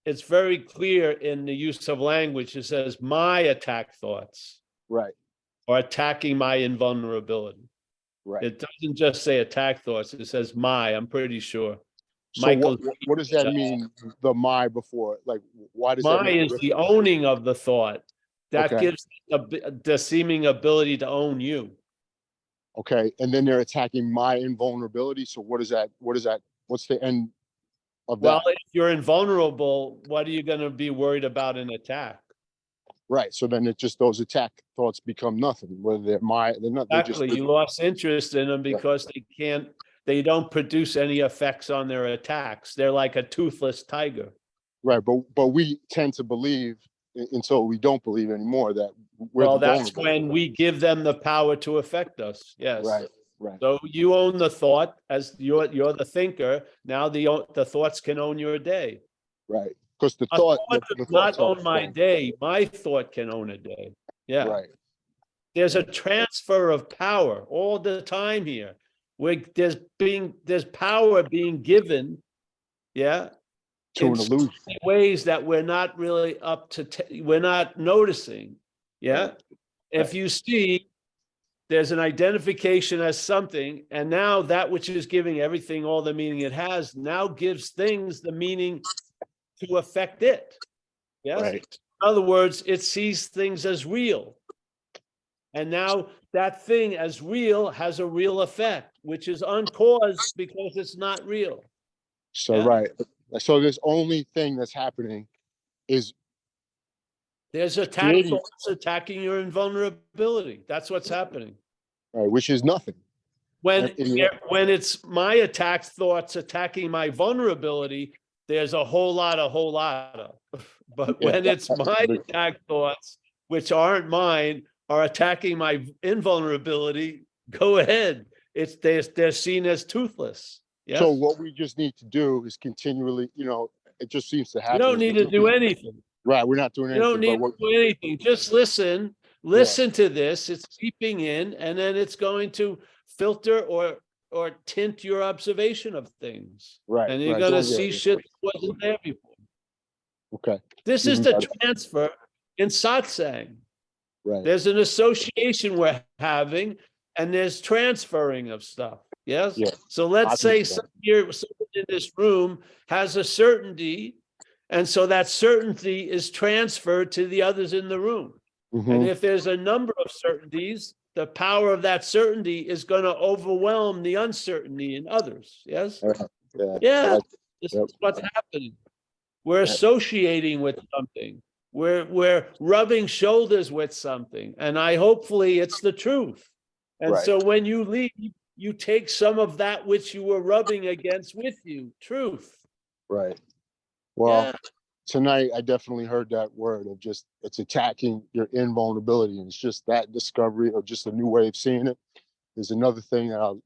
it's very clear in the use of language. It says my attack thoughts Right. are attacking my invulnerability. Right. It doesn't just say attack thoughts. It says my, I'm pretty sure. So Michael, what does that mean? The my before, like, why does that my make is the owning of the thought. That Okay. gives the seeming ability to own you. Okay, and then they're attacking my invulnerability. So what is that? What's the end of Well, that? if you're invulnerable, what are you going to be worried about an attack? Right. So then those attack thoughts become nothing. Whether they're not. Exactly. You lost interest in them because they don't produce any effects on their attacks. They're like a toothless tiger. Right, but we tend to believe until we don't believe anymore that Well, that's when we give them the power to affect us. Yes. Right. So you own the thought as you're the thinker. Now the thoughts can own your day. Right. Because the A thought does not own my day. My thought can own a day. Yeah. Right. There's a transfer of power all the time here. There's power being given. Yeah. To an illusion. Ways that we're not really we're not noticing. Yeah. Right. If you see there's an identification as something, and now that which is giving everything all the meaning it has now gives things the meaning to affect it. Yes. Right. In other words, it sees things as real. And now that thing as real has a real effect, which is uncaused because it's not real. So, right. So this only thing that's happening is there's attack thoughts attacking your invulnerability. That's what's happening. Right, which is nothing. When it's my attack thoughts attacking my vulnerability, there's a whole lot of. But when it's my attack thoughts, which aren't mine, are attacking my invulnerability, go ahead. They're seen as toothless. Yes? So what we just need to do is continually, it just seems to happen. You don't need to do anything. Right, we're not doing anything. You don't need to do anything. Just listen to this. It's seeping in, and then it's going to filter or tint your observation of things. Right. And you're going to see shit that wasn't there before. Okay. This is the transfer in satsang. Right. There's an association we're having, and there's transferring of stuff. Yes. Yeah. So let's say someone in this room has a certainty, And so that certainty is transferred to the others in the room. And Mhm. if there's a number of certainties, the power of that certainty is going to overwhelm the uncertainty in others. Yes? Yeah. Yeah, That- this yep. is what's happening. We're Yep. associating with something. We're rubbing shoulders with something. And hopefully it's the truth. And Right. so when you leave, you take some of that which you were rubbing against with you. Truth. Right. Well, Yeah. tonight I definitely heard that word of just it's attacking your invulnerability, and it's just that discovery of just a new way of seeing it is another thing that I'll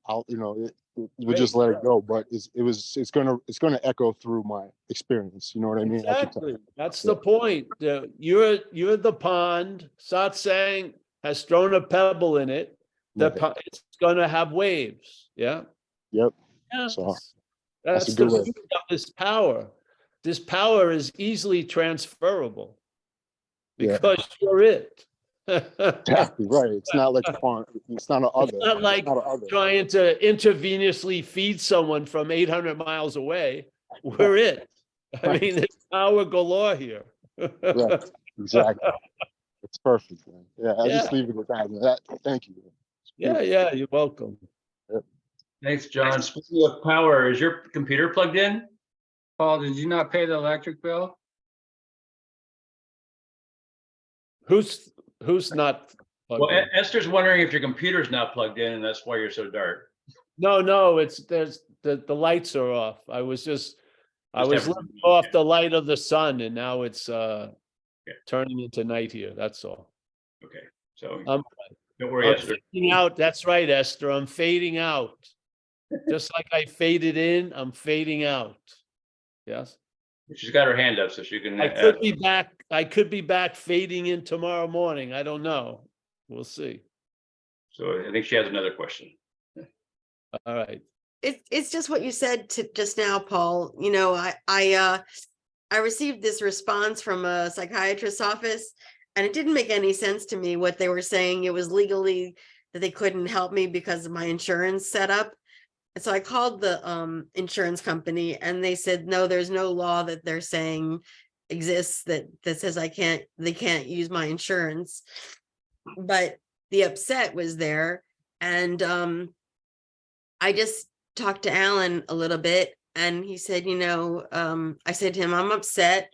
we'll just let it go. But it's gonna echo through my experience. You know what I mean? I can tell. Exactly. That's the point. You're the pond. Satsang has thrown a pebble in it. It's going to have waves. Yeah. Yep. Yes. So That's a the good way. beauty of this power. This power is easily transferable Yeah. because you're it. Exactly right. It's not like a farm. It's not an other. It's not like an other. trying to intravenously feed someone from 800 miles away. We're it. I Right. mean, there's power galore here. Right. Exactly. It's perfect, man. Yeah. I'll just Yeah. leave it with that. Thank you. Yeah, you're welcome. Thanks, John. Speaking of power, is your computer plugged in? Paul, did you not pay the electric bill? Who's not plugged Well, in? Esther's wondering if your computer's not plugged in and that's why you're so dark. No, there's the lights are off. I was everything. lifting off the light of the sun and now it's turning into night here. That's all. Okay, so I'm don't worry, Esther. fading out. That's right, Esther. I'm fading out. Just like I faded in, I'm fading out. Yes. She's got her hand up so she can. I could be back. I could be back fading in tomorrow morning. I don't know. We'll see. So I think she has another question. All right. It's just what you said to just now, Paul. You know, I received this response from a psychiatrist's office, and it didn't make any sense to me what they were saying. It was legally that they couldn't help me because of my insurance setup. And so I called the insurance company, and they said, no, there's no law that they're saying exists that says they can't use my insurance. But the upset was there. And I just talked to Alan a little bit, and he said, I said to him, I'm upset.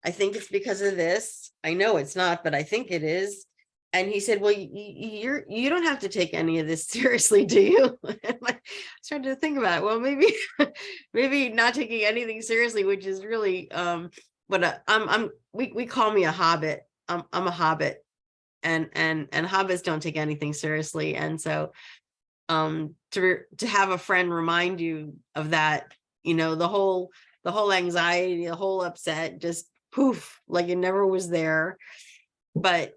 I think it's because of this. I know it's not, but I think it is. And he said, well, you don't have to take any of this seriously, do you? And I started to think about it. Well, maybe not taking anything seriously, which is really, but we call me a hobbit. I'm a hobbit, and hobbits don't take anything seriously. And so, to have a friend remind you of that, the whole anxiety, the whole upset, just poof, like it never was there. But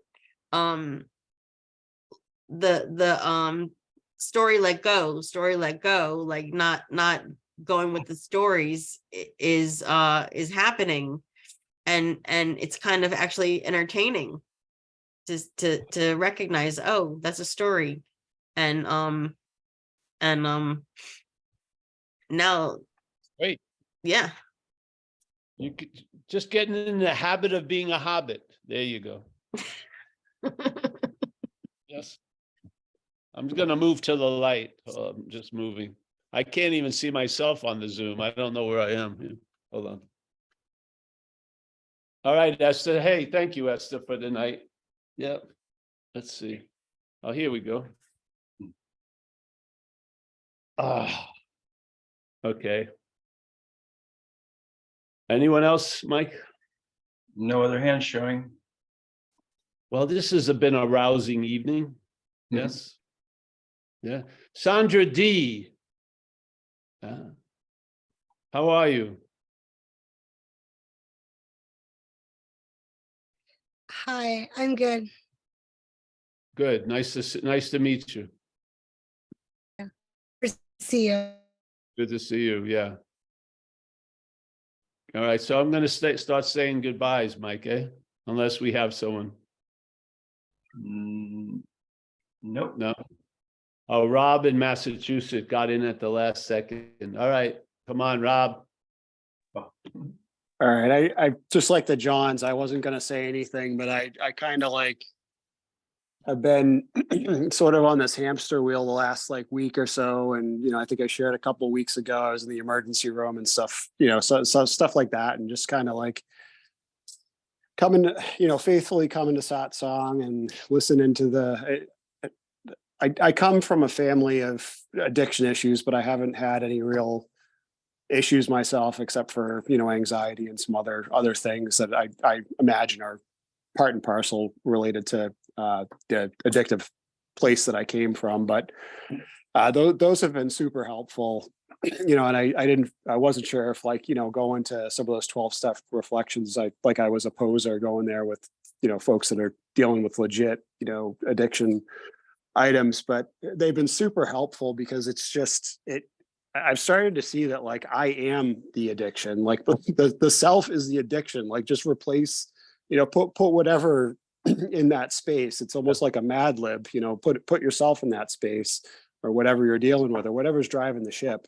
the story let go, like not going with the stories is happening, and it's kind of actually entertaining to recognize, oh, that's a story. And now, Great. yeah. You could just getting in the habit of being a hobbit. There you go. Yes. I'm going to move to the light. I'm just moving. I can't even see myself on the Zoom. I don't know where I am. Here. Hold on. All right, Esther. Hey, thank you, Esther, for the night. Yep. Let's see. Oh, here we go. Okay. Anyone else, Mike? No other hands showing. Well, this has been a rousing evening. Mhm. Yes. Yeah. Sandra D. How are you? Hi, I'm good. Good. Nice to meet you. See you. Good to see you. Yeah. All right. So I'm going to start saying goodbyes, Mike, unless we have someone. Nope. No. Oh, Rob in Massachusetts got in at the last second. All right. Come on, Rob. All right, I just like the Johns, I wasn't gonna say anything, but I kind of like have been sort of on this hamster wheel the last like week or so. And, I think I shared a couple weeks ago, I was in the emergency room and stuff, so stuff like that. And just kind of like coming to, faithfully coming to satsang and listening to I come from a family of addiction issues, but I haven't had any real issues myself, except for, anxiety and some other things that I imagine are part and parcel related to the addictive place that I came from. But those have been super helpful, and I wasn't sure if like, going to some of those 12-step reflections, I was a poser going there with, folks that are dealing with legit, addiction items, but they've been super helpful because it's just, I've started to see that like I am the addiction, like the self is the addiction, like just replace, put whatever in that space. It's almost like a Mad Lib, put yourself in that space or whatever you're dealing with or whatever's driving the ship.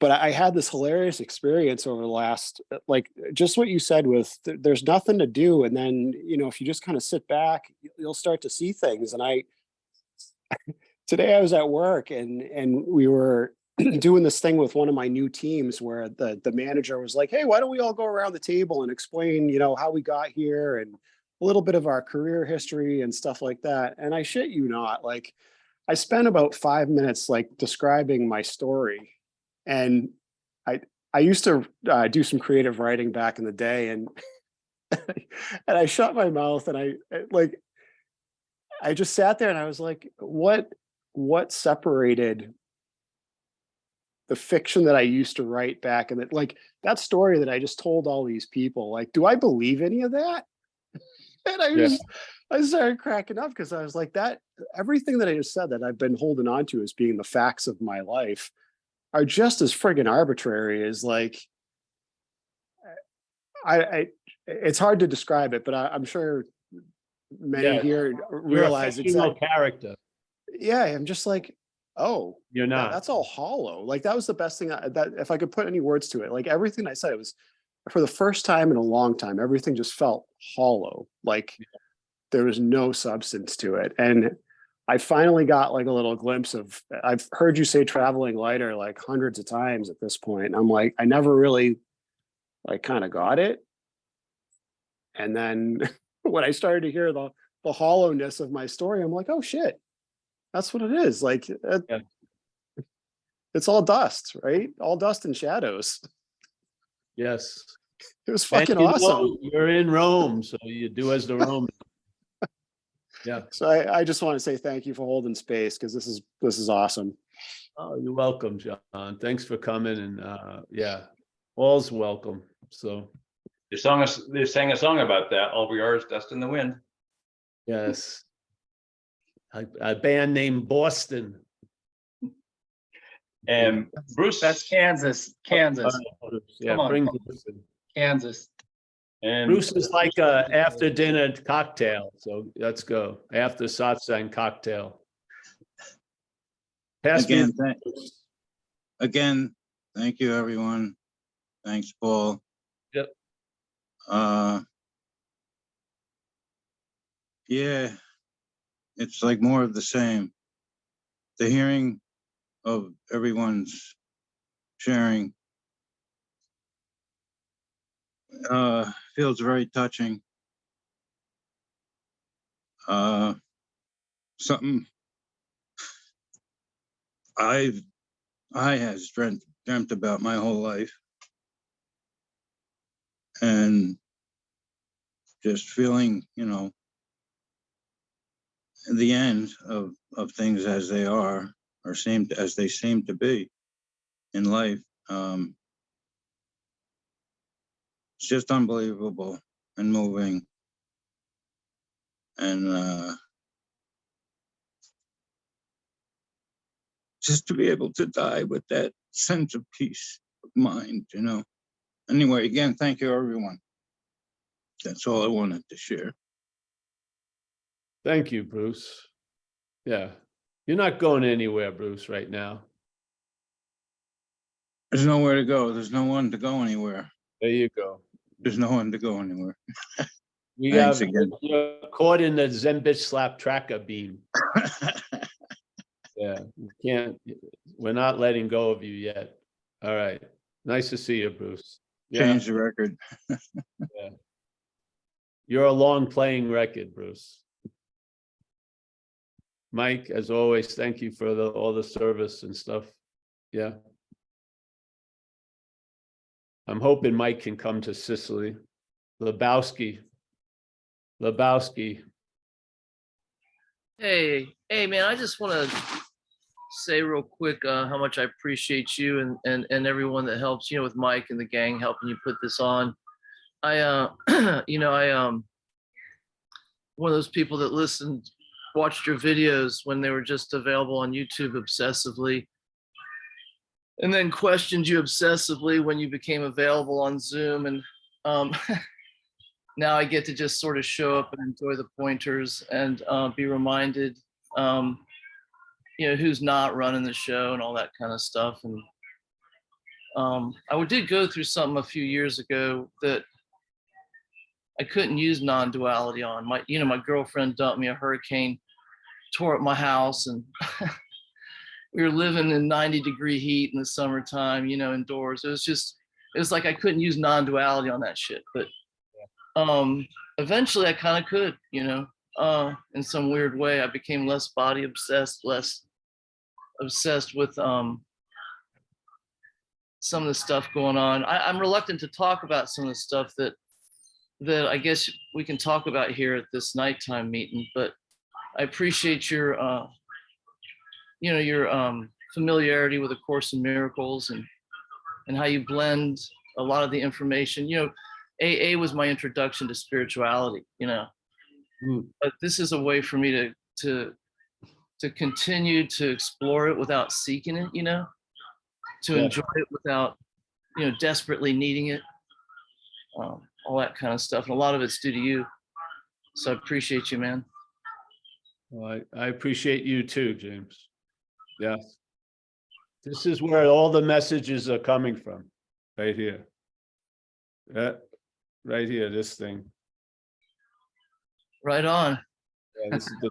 But I had this hilarious experience over the last, like just what you said with there's nothing to do. And then, if you just kind of sit back, you'll start to see things. And today I was at work and we were doing this thing with one of my new teams where the manager was like, hey, why don't we all go around the table and explain, how we got here and a little bit of our career history and stuff like that. And I shit you not, like I spent about 5 minutes like describing my story. And I used to do some creative writing back in the day, and and I shut my mouth and I just sat there and I was like, what separated the fiction that I used to write back and that story that I just told all these people, like, do I believe any of that? And I started cracking up because I was like, that everything that I just said that I've been holding on to as being the facts of my life are just as friggin' arbitrary as like it's hard to describe it, but I'm sure many here You're a realize fictional exactly. character. Yeah, I'm just like, oh, You're not. that's all hollow. Like that was the best thing that if I could put any words to it, like everything I said, it was for the first time in a long time, everything just felt hollow. Like there was no substance to it. And I finally got like a little glimpse of, I've heard you say traveling lighter like hundreds of times at this point. And I'm like, I never really like kind of got it. And then when I started to hear the hollowness of my story, I'm like, oh shit, that's what it is. Like it's all dust, right? All dust and shadows. Yes. It was And fucking awesome. you're in Rome, so you do as the Romans. Yeah. So I just want to say thank you for holding space because this is awesome. Oh, you're welcome, John. Thanks for coming. And yeah, all's welcome. So They sang a song about that. All we are is dust in the wind. yes. A band named Boston. And Bruce, That's Kansas. Yeah, Come on. bring Bruce in. Kansas. and Bruce is like a after dinner cocktail. So let's go. After satsang cocktail. Pass me Again, the- Again, thank you, everyone. Thanks, Paul. Yep. Yeah, it's like more of the same. The hearing of everyone's sharing feels very touching. Something I has dreamt about my whole life, and just feeling, the end of things as they are, or as they seem to be in life. It's just unbelievable and moving, and just to be able to die with that sense of peace of mind, Anyway, again, thank you, everyone. That's all I wanted to share. Thank you, Bruce. Yeah. You're not going anywhere, Bruce, right now. There's nowhere to go. There's no one to go anywhere. There you go. There's no one to go anywhere. We Thanks have, again. you're caught in the Zen bitch slap tracker beam. Yeah, we can't, we're not letting go of you yet. All right. Nice to see you, Bruce. Yeah, Change the record. you're a long playing record, Bruce. Mike, as always, thank you for all the service and stuff. Yeah. I'm hoping Mike can come to Sicily. Lebowski. Hey, man, I just want to say real quick how much I appreciate you and everyone that helps, with Mike and the gang helping you put this on. I one of those people that watched your videos when they were just available on YouTube obsessively, and then questioned you obsessively when you became available on Zoom. And now I get to just sort of show up and enjoy the pointers and be reminded, who's not running the show and all that kind of stuff. And I did go through something a few years ago that I couldn't use non-duality on. My girlfriend dumped me, a hurricane tore up my house, and we were living in 90-degree heat in the summertime, indoors. It was like I couldn't use non-duality on that shit. But eventually I kind of could, in some weird way. I became less body obsessed, less obsessed with some of the stuff going on. I'm reluctant to talk about some of the stuff that I guess we can talk about here at this nighttime meeting, but I appreciate your familiarity with A Course in Miracles and how you blend a lot of the information. AA was my introduction to spirituality, but this is a way for me to continue to explore it without seeking it, to enjoy it without, desperately needing it, all that kind of stuff. And a lot of it's due to you. So I appreciate you, man. Well, I appreciate you too, James. Yeah. This is where all the messages are coming from, right here. Yeah, right here, this thing. Right on. Yeah, this is the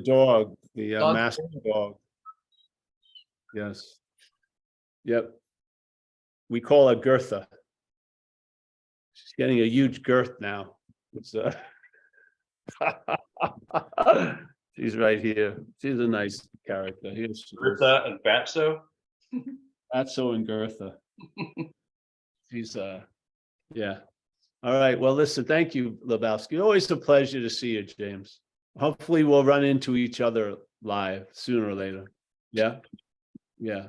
dog, the Dog. master dog. Yes. Yep. We call her Gertha. She's getting a huge girth now. It's she's right here. She's a nice character. Here's Bertha and Fatso. Fatso and Gertha. She's yeah. All right. Well, listen, thank you, Lebowski. Always a pleasure to see you, James. Hopefully we'll run into each other live sooner or later. Yeah. Yeah.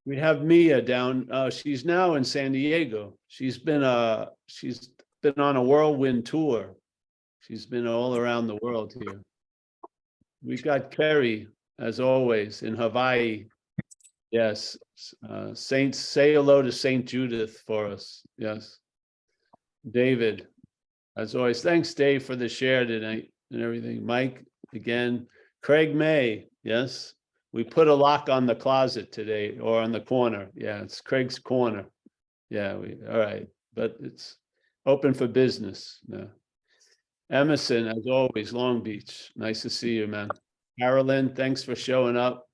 We have Mia down. She's now in San Diego. She's been on a whirlwind tour. She's been all around the world here. We've got Kerry, as always, in Hawaii. Yes. Say hello to Saint Judith for us. Yes. David, as always. Thanks, Dave, for the share tonight and everything. Mike, again. Craig May, yes. We put a lock on the closet today, or on the corner. Yeah, it's Craig's corner. Yeah, all right. But it's open for business. Yeah. Emerson, as always, Long Beach. Nice to see you, man. Carolyn, thanks for showing up.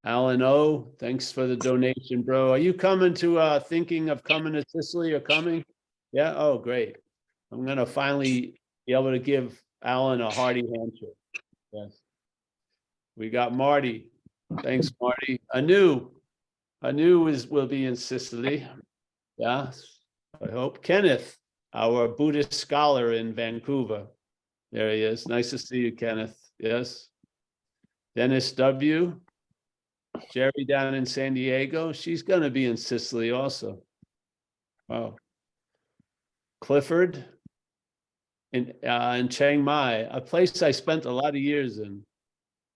Alan O, thanks for the donation, bro. Are you coming to thinking of coming to Sicily or coming? Yeah, oh, great. I'm gonna finally be able to give Alan a hearty handshake. Yes. We got Marty. Thanks, Marty. Anu will be in Sicily. Yes, I hope. Kenneth, our Buddhist scholar in Vancouver. There he is. Nice to see you, Kenneth. Yes. Dennis W. Jerry down in San Diego. She's going to be in Sicily also. Wow. Clifford in Chiang Mai, a place I spent a lot of years in.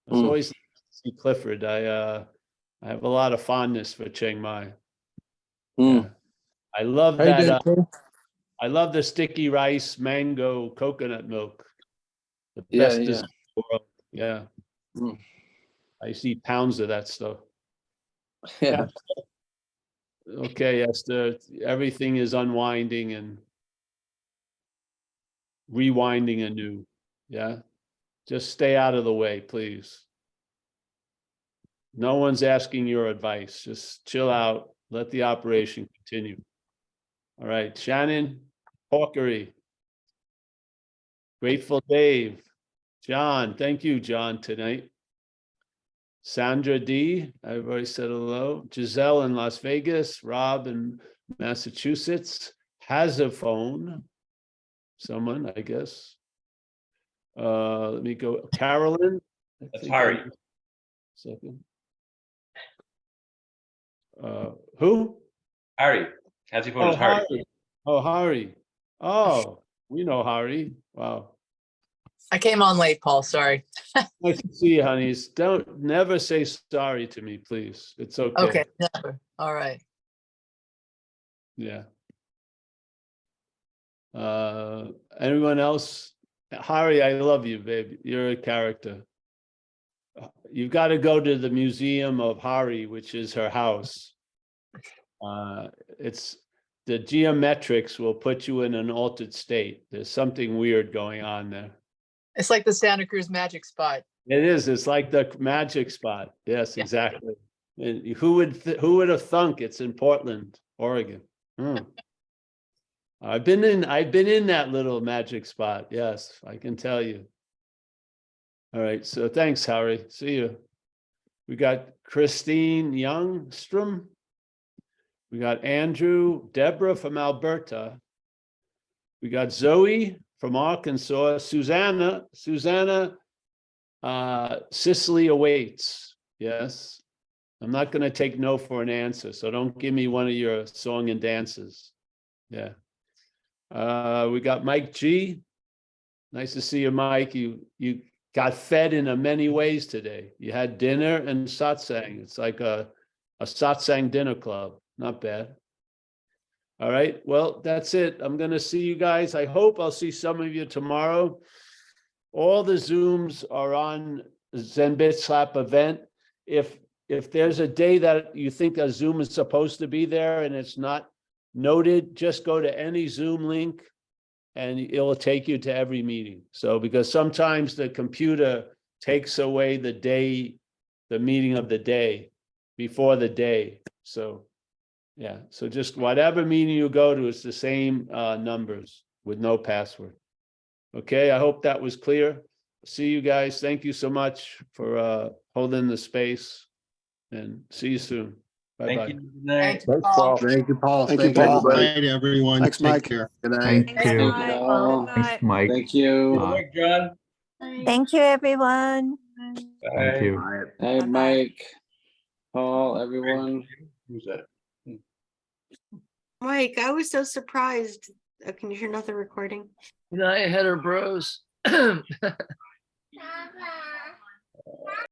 It's always nice to see Clifford. I have a lot of fondness for Chiang Mai. Yeah. I love that. I love the sticky rice, mango, coconut milk. The best dessert in the world. Yeah. I see pounds of that stuff. Yeah. Okay, Esther, everything is unwinding and rewinding anew. Yeah. Just stay out of the way, please. No one's asking your advice. Just chill out. Let the operation continue. All right, Shannon, Hawkery, Grateful Dave, John, thank you, John, tonight. Sandra D, I've already said hello. Giselle in Las Vegas, Rob in Massachusetts, has a phone. Someone, I guess. Let me go. Carolyn. That's Harry. Second. Who? Harry. Has he phone is Harry. Harry. Oh, Harry. Oh, we know Harry. Wow. I came on late, Paul, sorry. Nice to see you, honeys. Never say sorry to me, please. It's okay. Okay, never. All right. Yeah. Anyone else? Harry, I love you, babe. You're a character. You've got to go to the Museum of Hari, which is her house. It's the geometrics will put you in an altered state. There's something weird going on there. It's like the Santa Cruz magic spot. It is. It's like the magic spot. Yes, exactly. And who would have thunk it's in Portland, Oregon? I've been in that little magic spot. Yes, I can tell you. All right. So thanks, Harry. See you. We got Christine Youngstrom. We got Andrew, Deborah from Alberta. We got Zoe from Arkansas. Susanna, Sicily awaits. Yes. I'm not going to take no for an answer. So don't give me one of your song and dances. Yeah. We got Mike G. Nice to see you, Mike. You got fed in many ways today. You had dinner and satsang. It's like a satsang dinner club. Not bad. All right. Well, that's it. I'm going to see you guys. I hope I'll see some of you tomorrow. All the Zooms are on Zen Bit Slap event. If there's a day that you think a Zoom is supposed to be there and it's not noted, just go to any Zoom link and it will take you to every meeting. So because sometimes the computer takes away the meeting of the day before the day. So yeah, so just whatever meeting you go to, it's the same numbers with no password. Okay, I hope that was clear. See you guys. Thank you so much for holding the space and see you soon. Bye-bye. Thank you. Good night. Thanks, Paul. Thank you, Paul. Thank you, Paul. Good night, everyone. Thanks, Take Mike. care. Good night. Thank you. Bye. Thanks, Mike. Thank you. Good night, John. Thank you, everyone. Thank you. Bye. Hey, Bye-bye. Mike, Paul, everyone. Who's that? Mike, I was so surprised. Can you hear another recording? Good night, Header Bros.